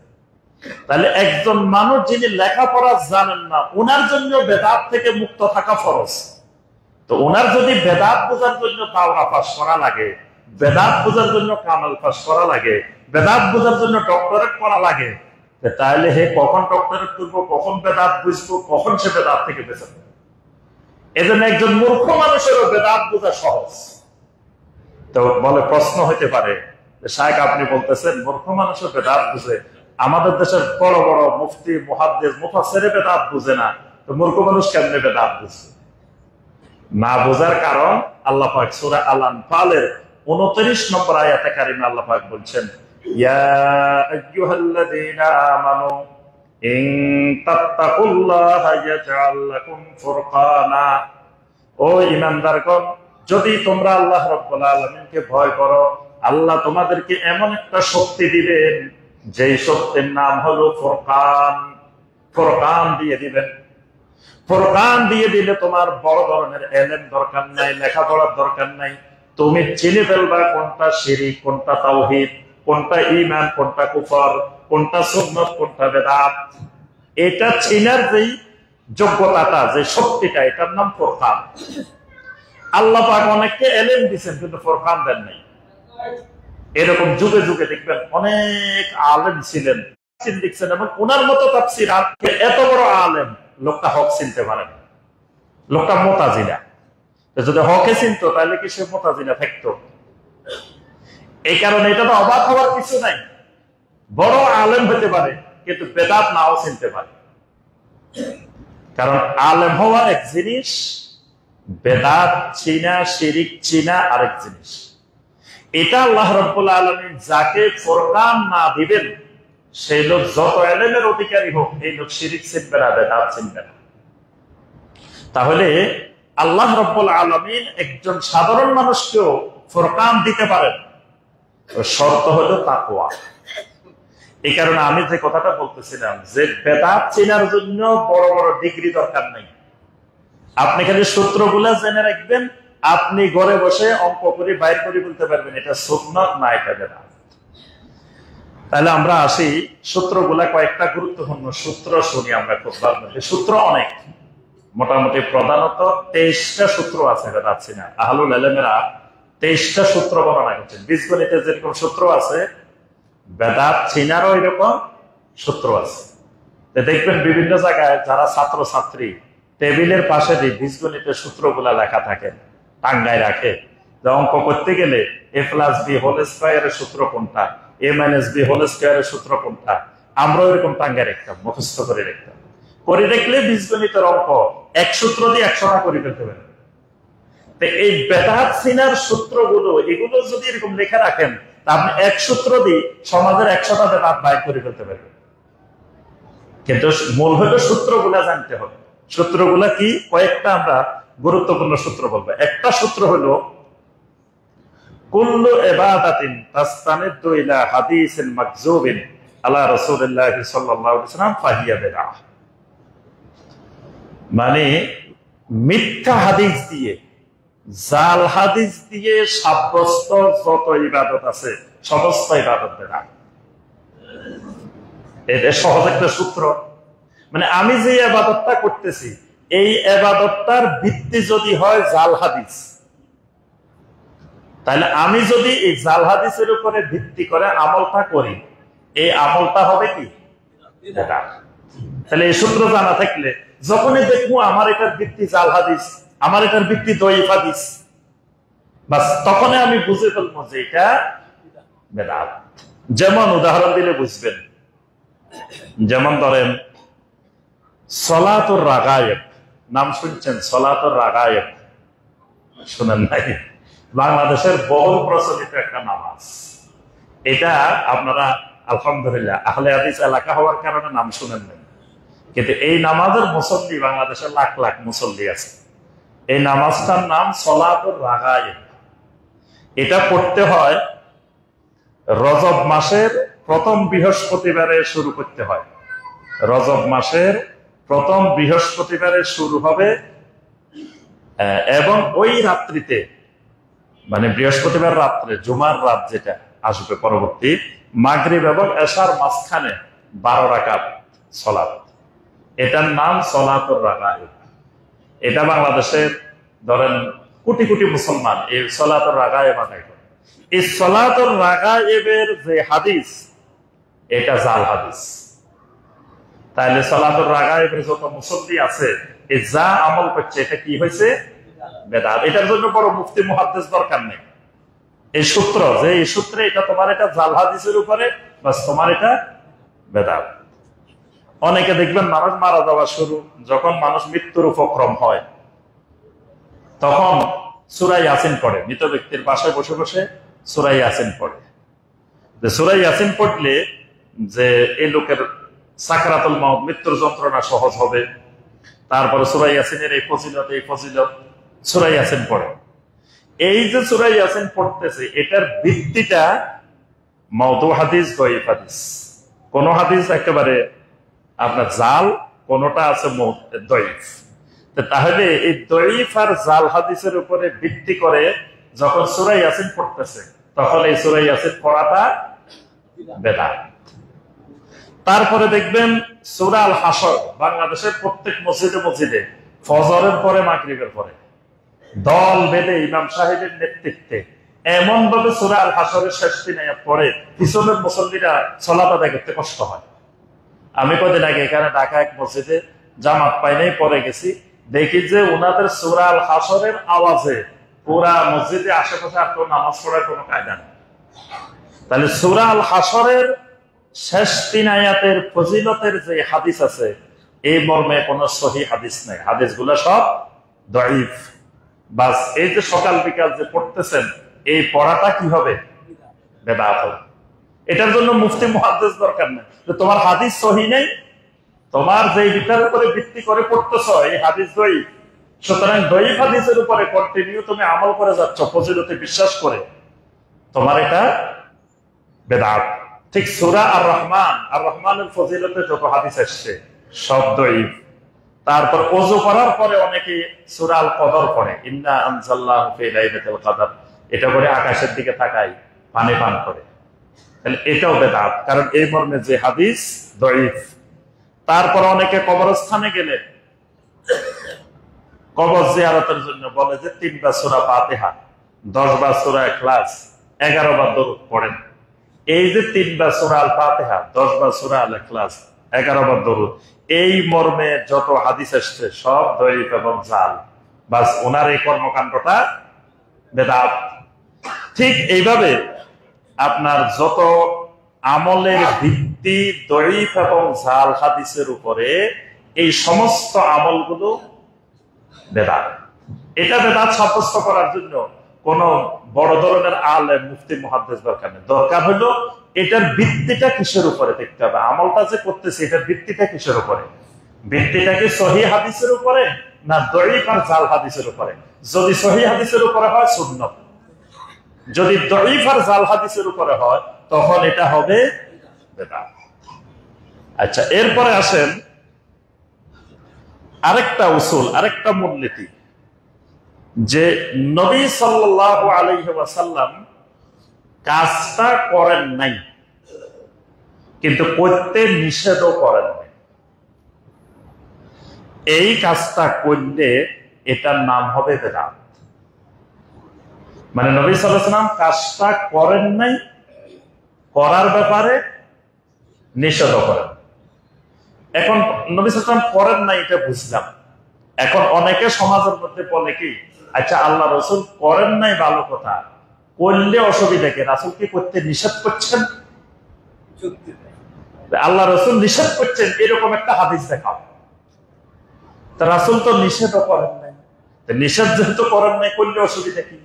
তাহলে একজন মানুষ যিনি লেখাপড়া জানেন না, ওনার জন্য বেদাত থেকে মুক্ত থাকা ফরজ। তো ওনার যদি বেদাত বোঝার জন্য দাওরা পাস করা লাগে, বেদাত বোঝার জন্য কামাল পাস করা লাগে, বেদাত বোঝার জন্য ডক্টরেট করা লাগে, তাহলে হে কখন ডক্টরেট করবো, কখন বেদাত বুঝবো, কখন সে বেদাত থেকে বেঁচে যাবে? এজন্য একজন মূর্খ মানুষেরও বেদাত বোঝা সহজ। তো বলে প্রশ্ন হইতে পারে, শায়েখ আপনি বলতেছেন মূর্খ মানুষের বেদাত বুঝে, আমাদের দেশের বড় বড় মুফতি, মুহাদ্দিস, মুফাসসির বেদাত বুঝে না, তো মূর্খ মানুষ কেমনে বেদাত বুঝবে? না বোঝার কারণ আল্লাহ পাক সূরা আল-আনফালের 29 নম্বর আয়াতে কারিমে আল্লাহ পাক বলছেন, ইয়া আইয়ুহাল্লাযীনা আমানু ইন তাত্তাকুল্লাহা ইয়াজআল লাকুম ফুরকানা, ও ঈমানদারগণ যদি তোমরা আল্লাহ রাব্বুল আলামিনকে ভয় করো, আল্লাহ তোমাদেরকে এমন একটা শক্তি দিবেন যেই শক্তির নাম হলো ফুরকান। ফুরকান দিয়ে দিবেন। ফুরকান দিয়ে দিলে তোমার বড় ধরনের ইলম দরকার নাই, লেখাপড়ার দরকার নাই, তুমি চিনে ফেলবা কোনটা শিরক, কোনটা তাওহীদ, কোনটা ঈমান, কোনটা কুফর, কোনটা সুন্নাত, কোনটা বেদাত। এটা চিনার যেই যোগ্যতাটা, যে শক্তিটা, এটার নাম ফুরকান। আল্লাহ পাক অনেককে এলেম দিচ্ছেন কিন্তু ফুরকান দেন নাই। এরকম যুগে যুগে দেখবেন অনেক আলেম ছিলেন, লিখছেন, এবং ওনার মতো তাফসীর এত বড় আলেম, লোকটা হক চিনতে পারেন, লোকটা মুতাজিলা। যদি হকে চিনতো তাহলে কি সে মুতাজিলা থাকতো? এই কারণে এটা তো অবাক হওয়ার কিছু নাই। বড় আলেম হতে পারে কিন্তু বেদাত নাও চিনতে পারে। কারণ আলেম হওয়া এক জিনিস, বেদাত চিনা, শিরিক চিনা আরেক জিনিস। এটা আল্লাহ রাব্বুল আলামিন যাকে ফুরকান না দিবেন, সেই লোক যত এলেমের অধিকারী হোক, এই লোক শিরিক চিনবে না, বেদাত চিনবে না। তাহলে আল্লাহ রাব্বুল আলামিন একজন সাধারণ মানুষকেও ফুরকান দিতে পারেন, শর্ত হলো তাকওয়া। এই কারণে আমি যে কথাটা বলতেছিলাম যে বেদাত চেনার জন্য বড় বড় ডিগ্রি দরকার নেই। আপনি খালি সূত্রগুলা জেনে রাখবেন, আপনি ঘরে বসে অঙ্ক করে বাইর করে বলতে পারবেন এটা সুন্নাত না এটা বেদাত। তাহলে আমরা আসি সূত্রগুলা, কয়েকটা গুরুত্বপূর্ণ সূত্র শুনি আমরা খুব ভালো। সূত্র অনেক, মোটামুটি প্রধানত 23টা সূত্র আছে বেদাত চেনা। আহলুল ইলমেরা 23টা সূত্র বর্ণনা করছেন। বীজগণিতে যেরকম সূত্র আছে, বেদাত চিনারও এরকম সূত্র আছে। দেখবেন বিভিন্ন জায়গায় যারা ছাত্র ছাত্রী টেবিলের পাশে বীজগণিতের সূত্রগুলা লেখা থাকে, টাঙ্গায় রাখে। অঙ্ক করতে গেলে a+b হোল স্কয়ারের সূত্র কোনটা, a-b হোল স্কয়ারের সূত্র কোনটা, আমরাও এরকম টাঙ্গায় রাখতাম, মুখস্থ করে রাখতাম। করে দেখলে বীজগণিতের অঙ্ক এক সূত্র দিয়ে 100টা করে ফেলতে পারে। এই বেদাত চিনার সূত্রগুলো, এগুলো যদি এরকম লেখা রাখেন, আপনি এক সূত্র দিয়ে সমাজের 100টা বেদাত বাইর করে ফেলতে পারবেন। কিন্তু মূল হলো সূত্রগুলা জানতে হবে। সূত্রগুলা কি? কয়েকটা আমরা গুরুত্বপূর্ণ সূত্র বলবো। একটা সূত্র হলো কুল্লু ইবাদাতিন তাস্তানিদু ইলা হাদিসিন মাকযুবিন আলা রাসূলিল্লাহ সাল্লাল্লাহু আলাইহি ওয়াসাল্লাম ফাহিয়া বিদআহ। মানে মিথ্যা হাদিস দিয়ে, জাল হাদিস দিয়ে সাব্যস্ত যত ইবাদত আছে সমস্ত ইবাদত বেদাত। এটা সহজ একটা সূত্র। মানে আমি যে ইবাদতটা করতেছি, এই ইবাদতটার ভিত্তি যদি হয় জাল হাদিস, তাহলে আমি যদি এই জাল হাদিসের উপরে ভিত্তি করে আমলটা করি, এই আমলটা হবে কি বেদাত। তাহলে এই সূত্র জানা থাকলে যখনই দেখবো আমার এটার ভিত্তি জাল হাদিস, আমার এটার ভিত্তি দঈফ হাদিস, বাস তখনই আমি বুঝে ফেলবো যে এটা বেদাত। যেমন উদাহরণ দিলে বুঝবেন, যেমন ধরেন সলাতুর রাগায়েব, নাম শুনছেন? সলাতুর রাগায়েব শুনেন নাই? বাংলাদেশের বহুল প্রচলিত একটা নামাজ। এটা আপনারা আলহামদুলিল্লাহ আহলে হাদিস এলাকা হওয়ার কারণে নাম শুনেন নাই, কিন্তু এই নামাজের মুসল্লি বাংলাদেশের লাখ লাখ মুসল্লি আছে। এই নামাজটার নাম সলাতুর রাগায়েব। এটা পড়তে হয় রজব মাসের প্রথম বৃহস্পতিবারে শুরু করতে হয়। রজব মাসের প্রথম বৃহস্পতিবারে শুরু হবে, এবং ওই রাত্রিতে, মানে বৃহস্পতিবার রাত্রে, জুমার রাত যেটা আসবে পরবর্তী, মাগরিব এবং এশার মাঝখানে 12 রাকাত সালাত। এটার নাম সলাতুর রাগায়েব। এটা বাংলাদেশের ধরেন কোটি কোটি মুসলমান এই সলাতুর রাগায়েব আদায় করে। এই সলাতুর রাগায়েবের যে হাদিস, এটা জাল হাদিস। তাহলে সলাতুর রাগায়েবের যত মুসল্লি আছে, এই যা আমল করছে, এটা কি হয়েছে? বেদাত। এটার জন্য বড় মুফতি মুহাদ্দিস দরকার নেই। এই সূত্র, যে এই সূত্রে এটা তোমার এটা জাল হাদিসের উপরে, বাস তোমার এটা বেদাত। অনেকে দেখবেন মানুষ মারা যাওয়া শুরু, যখন মানুষ মৃত্যুর উপক্রম হয়, তখন সূরা ইয়াসিন পড়ে। মৃত ব্যক্তির পাশে বসে বসে সূরা ইয়াসিন পড়ে। যে সূরা ইয়াসিন পড়লে যে এই লোকের সাকরাতুল মাউত, মৃত্যুর যন্ত্রণা সহজ হবে। তারপরে সূরা ইয়াসিনের এই ফজিলত, এই ফজিলত, সূরা ইয়াসিন পড়ে। এই যে সূরা ইয়াসিন পড়তেছে, এটার ভিত্তিটা মাউদু হাদিস, দঈফ হাদিস। কোন হাদিস একেবারে আপনার জাল, কোনটা আছে দঈফ। তাহলে এই দঈফ আর জাল হাদিসের উপরে ভিত্তি করে যখন সূরা ইয়াসিন পড়তেছে, তখন এই সূরা ইয়াসিন পড়াটা বেদাত। তারপরে দেখবেন সূরা আল হাসর বাংলাদেশের প্রত্যেক মসজিদে মসজিদে ফজরের পরে মাগরিবের পরে দল বেঁধে ইমাম সাহেবের নেতৃত্বে এমন ভাবে সূরা আল হাসরের শেষ 3 আয়াত পড়ে পিছনের মুসল্লিরা সালাত আদায় করতে কষ্ট হয়। আমি কদিন আগে এখানে ঢাকা এক মসজিদে জামাত পাই নাই, পরে গেছি, দেখি যে ওনাদের সূরা আল হাসরের আওয়াজে পুরা মসজিদে আশেপাশে আর কেউ নামাজ পড়ার কোনো কায়দা নেই। তাহলে সূরা আল হাসরের শেষ 3 আয়াতের ফজিলতের যে হাদিস আছে এই মর্মে কোনো সহিহ হাদিস নেই, হাদিসগুলো সব দাঈফ। বাস এই যে সকাল বিকাল যে পড়তেছেন এই পড়াটা কি হবে? বেদাত হবে। এটার জন্য মুফতি মুহাদ্দিস দরকার নেই যে তোমার হাদিস সহিহ নেই, তোমার যে বিষয়ের উপরে ভিত্তি করে পড়তেছ এই হাদিস দাঈফ, সুতরাং দাঈফ হাদিসের উপরে কন্টিনিউ তুমি আমল করে যাচ্ছ ফজিলতে বিশ্বাস করে, তোমার এটা বেদাত। ঠিক সূরা আর রহমানের ফজিলতে যত হাদিস আসছে সব দাঈফ। তারপর ওযু করার পরে অনেকে সূরা আল কদর পড়ে, ইন্না আনজালনাহু ফি লাইলাতুল কদর, এটা করে আকাশের দিকে তাকায় পানি পান করে, তাহলে এটাও বেদাত, কারণ এই মর্মে যে হাদিস দাঈফ। তারপর অনেকে কবরস্থানে গেলে কবর জিয়ারতের জন্য বলে যে 3 বার সূরা ফাতিহা, 10 বার সূরা ইখলাস, 11 বার দরুদ পড়েন। এই যে 3 বার সূরা আল ফাতিহা, 10 বার সূরা আল ইখলাস, 11 বার দরুদ, এই মর্মে যত হাদিস আসছে সব দাঈফ এবং জাল। বাস ওনার এই কর্মকাণ্ডটা বেদাত। ঠিক এইভাবে আপনার যত আমলের ভিত্তি দাঈফ এবং জাল হাদিসের উপরে, এই সমস্ত আমলগুলো বেদাত। এটা বেদাত সাব্যস্ত করার জন্য কোন বড় ধরনের আলেম মুফতি মুহাদ্দিস দরকার নেই। দরকার হলো এটার ভিত্তিটা কিসের উপরে দেখতে হবে, আমলটা যে করতেছে এটার ভিত্তিটা কিসের উপরে, ভিত্তিটা কি সহিহ হাদিসের উপরে না দাঈফ আর জাল হাদিসের উপরে? যদি সহিহ হাদিসের উপরে হয় সুন্নাত, যদি দাঈফ আর জাল হাদিসের উপরে হয় তখন এটা হবে বেদাত। আচ্ছা, এরপরে আসেন আরেকটা উসুল, আরেকটা মূলনীতি, যে নবী সাল্লাল্লাহু আলাইহি ওয়াসাল্লাম কাজটা করেন নাই কিন্তু করতে নিষেধও করেন নাই। এই কাজটা করলে এটার নাম হবে বেদাত। মানে নবী সাল্লাল্লাহু আলাইহি ওয়াসাল্লাম কাজটা করেন নাই, করার ব্যাপারে নিষেধও করেন। এখন নবী সাল্লাল্লাহু আলাইহি ওয়াসাল্লাম করেন নাই এটা বুঝলাম, এখন অনেকে সমাজের মধ্যে বলে কি, আচ্ছা আল্লাহ রাসূল করেন নাই ভালো কথা, করলে অসুবিধা কি? রাসূল কি করতে নিষেধ করছেন? আল্লাহ রাসূল নিষেধ করছেন এরকম একটা হাদিস দেখাও। তা রাসূল তো নিষেধও করেন নাই, নিষেধ যেহেতু করেন নাই করলে অসুবিধা কি?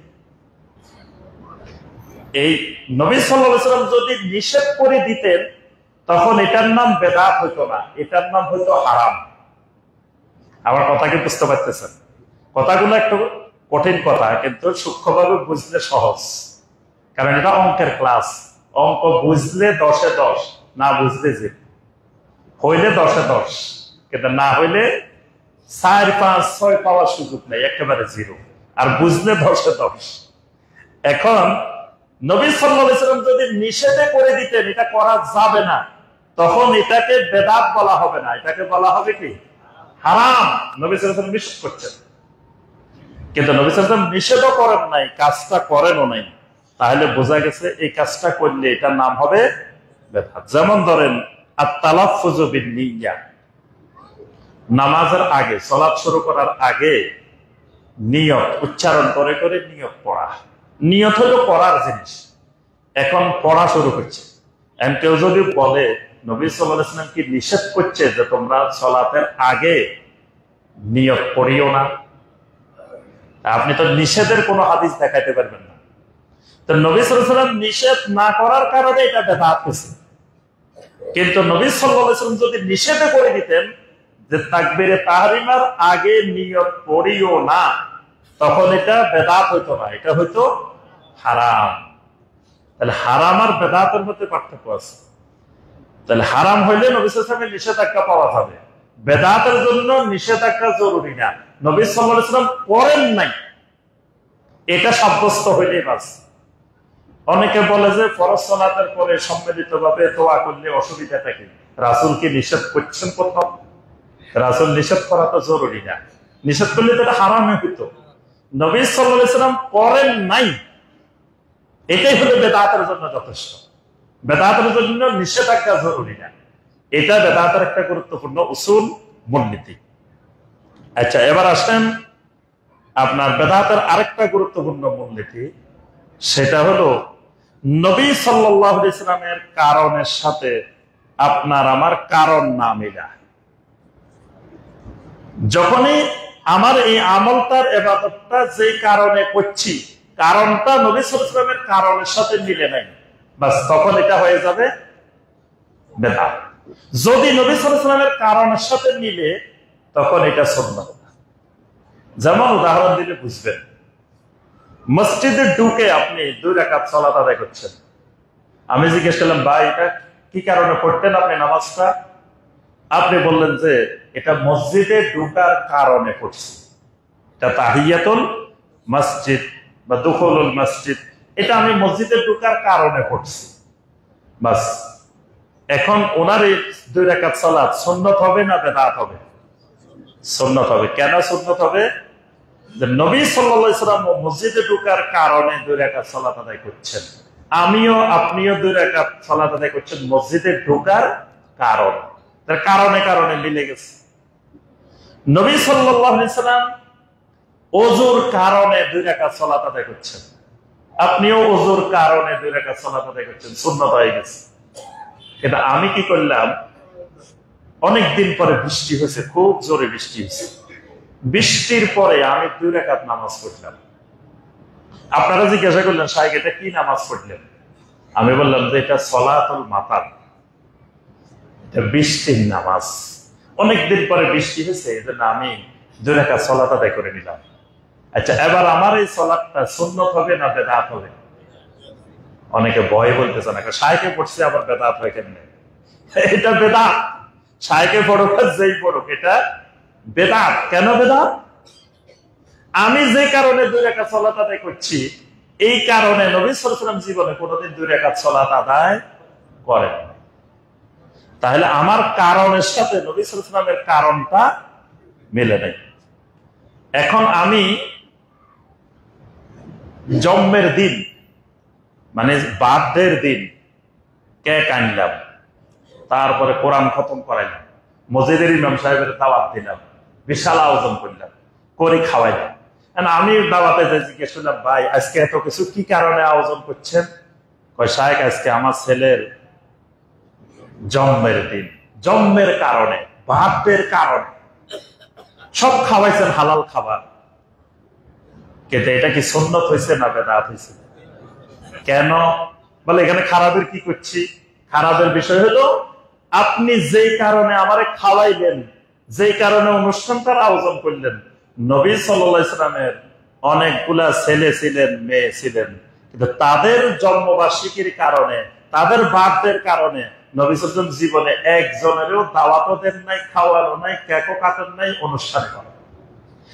এই নবী সাল্লাল্লাহু আলাইহি ওয়াসাল্লাম যদি নিষেধ করে দিতেন তখন এটার নাম বেদাত হইতো না, এটার নাম হইতো হারাম। আমার কথা কি বুঝতে পারতেছেন? কথাগুলো একটু কঠিন কথা, কিন্তু সূক্ষ্মভাবে বুঝলে সহজ, কারণ এটা অঙ্কের ক্লাস। অঙ্ক বুঝলে 10-এ 10, না বুঝলে 0। হইলে 10-এ 10, কিন্তু না হইলে 4, 5, 6 পাওয়ার সুযোগ নেই, একেবারে 0। আর বুঝলে 10-এ 10। এখন নবী সাল্লাল্লাহু আলাইহি ওয়াসাল্লাম যদি নিষেধে করে দিতেন এটা করা যাবে না, তখন এটাকে বেদাত বলা হবে না, এটাকে বলা হবে কি? হারাম। নবী সাল্লাল্লাহু আলাইহি ওয়াসাল্লাম নিষেধ করছেন, কিন্তু নবী সাল্লাল্লাহু আলাইহি ওয়াসাল্লাম নিষেধও করেন নাই, কাজটা করেনও নাই, তাহলে বোঝা গেছে এই কাজটা করলে এটার নাম হবে বেদাত। যেমন ধরেন আত-তালাফফুযু বিন-নিয়্যা, নামাজের আগে, সালাত শুরু করার আগে নিয়ত উচ্চারণ করে করে নিয়ত পড়া। নিয়ত হলো পড়ার জিনিস, এখন পড়া শুরু করছে। কেউ যদি বলে নবী সাল্লাল্লাহু আলাইহি ওয়াসাল্লাম কি নিষেধ করছে যে তোমরা সালাতের আগে নিয়ত পড়িও না, আপনি তো নিষেধের কোনো হাদিস দেখাইতে পারবেন না। তো নবী সাল্লাল্লাহু আলাইহি ওয়াসাল্লাম নিষেধ না করার কারণে এটা বেদাত হয়েছে। কিন্তু নবী সাল্লাল্লাহু আলাইহি ওয়াসাল্লাম যদি নিষেধে করে দিতেন যে তাকবীরে তাহরিমার আগে নিয়ত পড়িও না, তখন এটা বেদাত হইতো না, এটা হইতো হারাম। তাহলে হারাম আর বেদাতের মধ্যে পার্থক্য আছে। তাহলে হারাম হইলে নবী সাল্লাল্লাহু আলাইহি ওয়াসাল্লামের নিষেধাজ্ঞা পাওয়া যাবে, বেদাতের জন্য নিষেধাজ্ঞা জরুরি না। নবী সাল্লাল্লাহু আলাইহি ওয়াসাল্লাম করেন নাই এটা সাব্যস্ত হইলেই বাস। অনেকে বলে যে ফরজ সালাতের পরে সম্মিলিতভাবে দোয়া করলে অসুবিধাটা কি? রাসূলকে নিষেধ করছেন প্রথম? রাসূল নিষেধ করা তো জরুরি না, নিষেধ করলে তো এটা হারামই হইতো। নবী সাল্লাল্লাহু আলাইহি সাল্লাম করেন নাই, এটাই হলো বেদাতের জন্য যথেষ্ট। বেদাতের জন্য নিষেধাজ্ঞা জরুরি না, এটা বেদাতের একটা গুরুত্বপূর্ণ উসুল, মূলনীতি। আচ্ছা, এবার আসেন আপনার বেদাতের আরেকটা গুরুত্বপূর্ণ মূলনীতি, সেটা হলো নবী সাল্লাল্লাহু আলাইহি সাল্লামের কারণের সাথে আপনার আমার কারণ না মিলা। যখনই আমার এই আমলটার ইবাদতটা যে কারণে করছি, কারণটা নবী সাল্লাল্লাহু আলাইহি সাল্লামের কারণের সাথে মিলে নাই, বাস তখন এটা হয়ে যাবে বেদাত। যদি নবী সাল্লাল্লাহু আলাইহি সাল্লামের কারণের সাথে মিলে, তখন এটা সুন্নাত। যেমন উদাহরণ দিলে বুঝবেন, মসজিদে ঢুকে আপনি 2 রাকাত সালাত আদায় করছেন। আমি জিজ্ঞেস করলাম, ভাই এটা কি কারণে পড়তেন আপনি নামাজটা? আপনি বললেন যে এটা মসজিদে ঢুকার কারণে পড়ছি, এটা তাহিয়াতুল মসজিদ বা দুখুলুল মসজিদ, এটা আমি মসজিদে ঢুকার কারণে পড়ছি। বাস, এখন ওনার এই 2 রাকাত সালাত সুন্নাত হবে না বেদাত হবে? সুন্নাত হবে। কেন সুন্নাত হবে? যে নবী সাল্লাল্লাহু আলাইহি সাল্লাম মসজিদে ঢোকার কারণে 2 রাকাত সালাত আদায় করছেন, আমিও আপনিও 2 রাকাত সালাত আদায় করছেন মসজিদে ঢোকার কারণ, তার কারণে কারণে মিলে গেছে। নবী সাল্লাল্লাহু আলাইহি সাল্লাম ওযুর কারণে 2 রাকাত সালাত আদায় করছেন, আপনিও ওযুর কারণে 2 রাকাত সালাত আদায় করছেন, সুন্নাত হয়ে গেছে। এটা আমি কি করলাম, অনেকদিন পরে বৃষ্টি হয়েছে, খুব জোরে বৃষ্টি হয়েছে, বৃষ্টির পরে আমি 2 রাকাত নামাজ পড়লাম। আপনারা জিজ্ঞাসা করলেন, শাইখ এটা কি নামাজ পড়লেন? আমি বললাম যে এটা সলাতুল মাতার, এটা বৃষ্টির নামাজ। অনেকদিন পরে বৃষ্টি হয়েছে, এজন্য আমি 2 রাকাত সালাত আদায় করে নিলাম। আচ্ছা, এবার আমার এই সালাতটা সুন্নাত হবে না বেদাত হবে? অনেকে ভয় বলতেছে না, শাইখে পড়ছে আবার বেদাত হয় কেমনে? এটা বেদাত। শাইখে পড়ুক আর যেই পড়ুক, এটা বেদাত। কেন বেদাত? আমি যে কারণে 2 রাকাত সালাত আদায় করছি, এই কারণে নবী সাল্লাল্লাহু আলাইহি ওয়াসাল্লাম জীবনে কোনোদিন 2 রাকাত সালাত আদায় করেন। তাহলে আমার কারণের সাথে নবী সাল্লাল্লাহু আলাইহি ওয়াসাল্লামের কারণটা মিলে নাই। এখন আমি জন্মের দিন, মানে বার্থডের দিন কেক আনলাম, তারপরে কোরআন খতম করাইলাম, মসজিদের ইমাম সাহেবের দাওয়াত দিলাম, বিশাল আয়োজন করলাম, করে খাওয়াইলাম। আমি দাওয়াতে যে জিজ্ঞেস করলাম, ভাই আজকে এত কিছু কি কারণে আয়োজন করছেন? কয়, শাইখ আজকে আমার ছেলের জন্মের দিন, জন্মের কারণে, বার্থডের কারণে সব খাওয়াইছেন হালাল খাবার। কিন্তু এটা কি সুন্নাত হয়েছে না বেদাত হয়েছে? কেন? বলে এখানে খারাপের কি করছি? খারাপের বিষয় হলো আপনি যেই কারণে আমারে খাওয়াইলেন, যেই কারণে অনুষ্ঠানটার আয়োজন করলেন, নবী সাল্লাল্লাহু আলাইহি সাল্লামের অনেকগুলা ছেলে ছিলেন, মেয়ে ছিলেন, কিন্তু তাদের জন্মবার্ষিকীর কারণে, তাদের বার্থডের কারণে নবী সাল্লাল্লাহু আলাইহি সাল্লাম জীবনে একজনেরও দাওয়াতও দেন নাই, খাওয়ানো নাই, কেকও কাটেন নাই, অনুষ্ঠান করেন।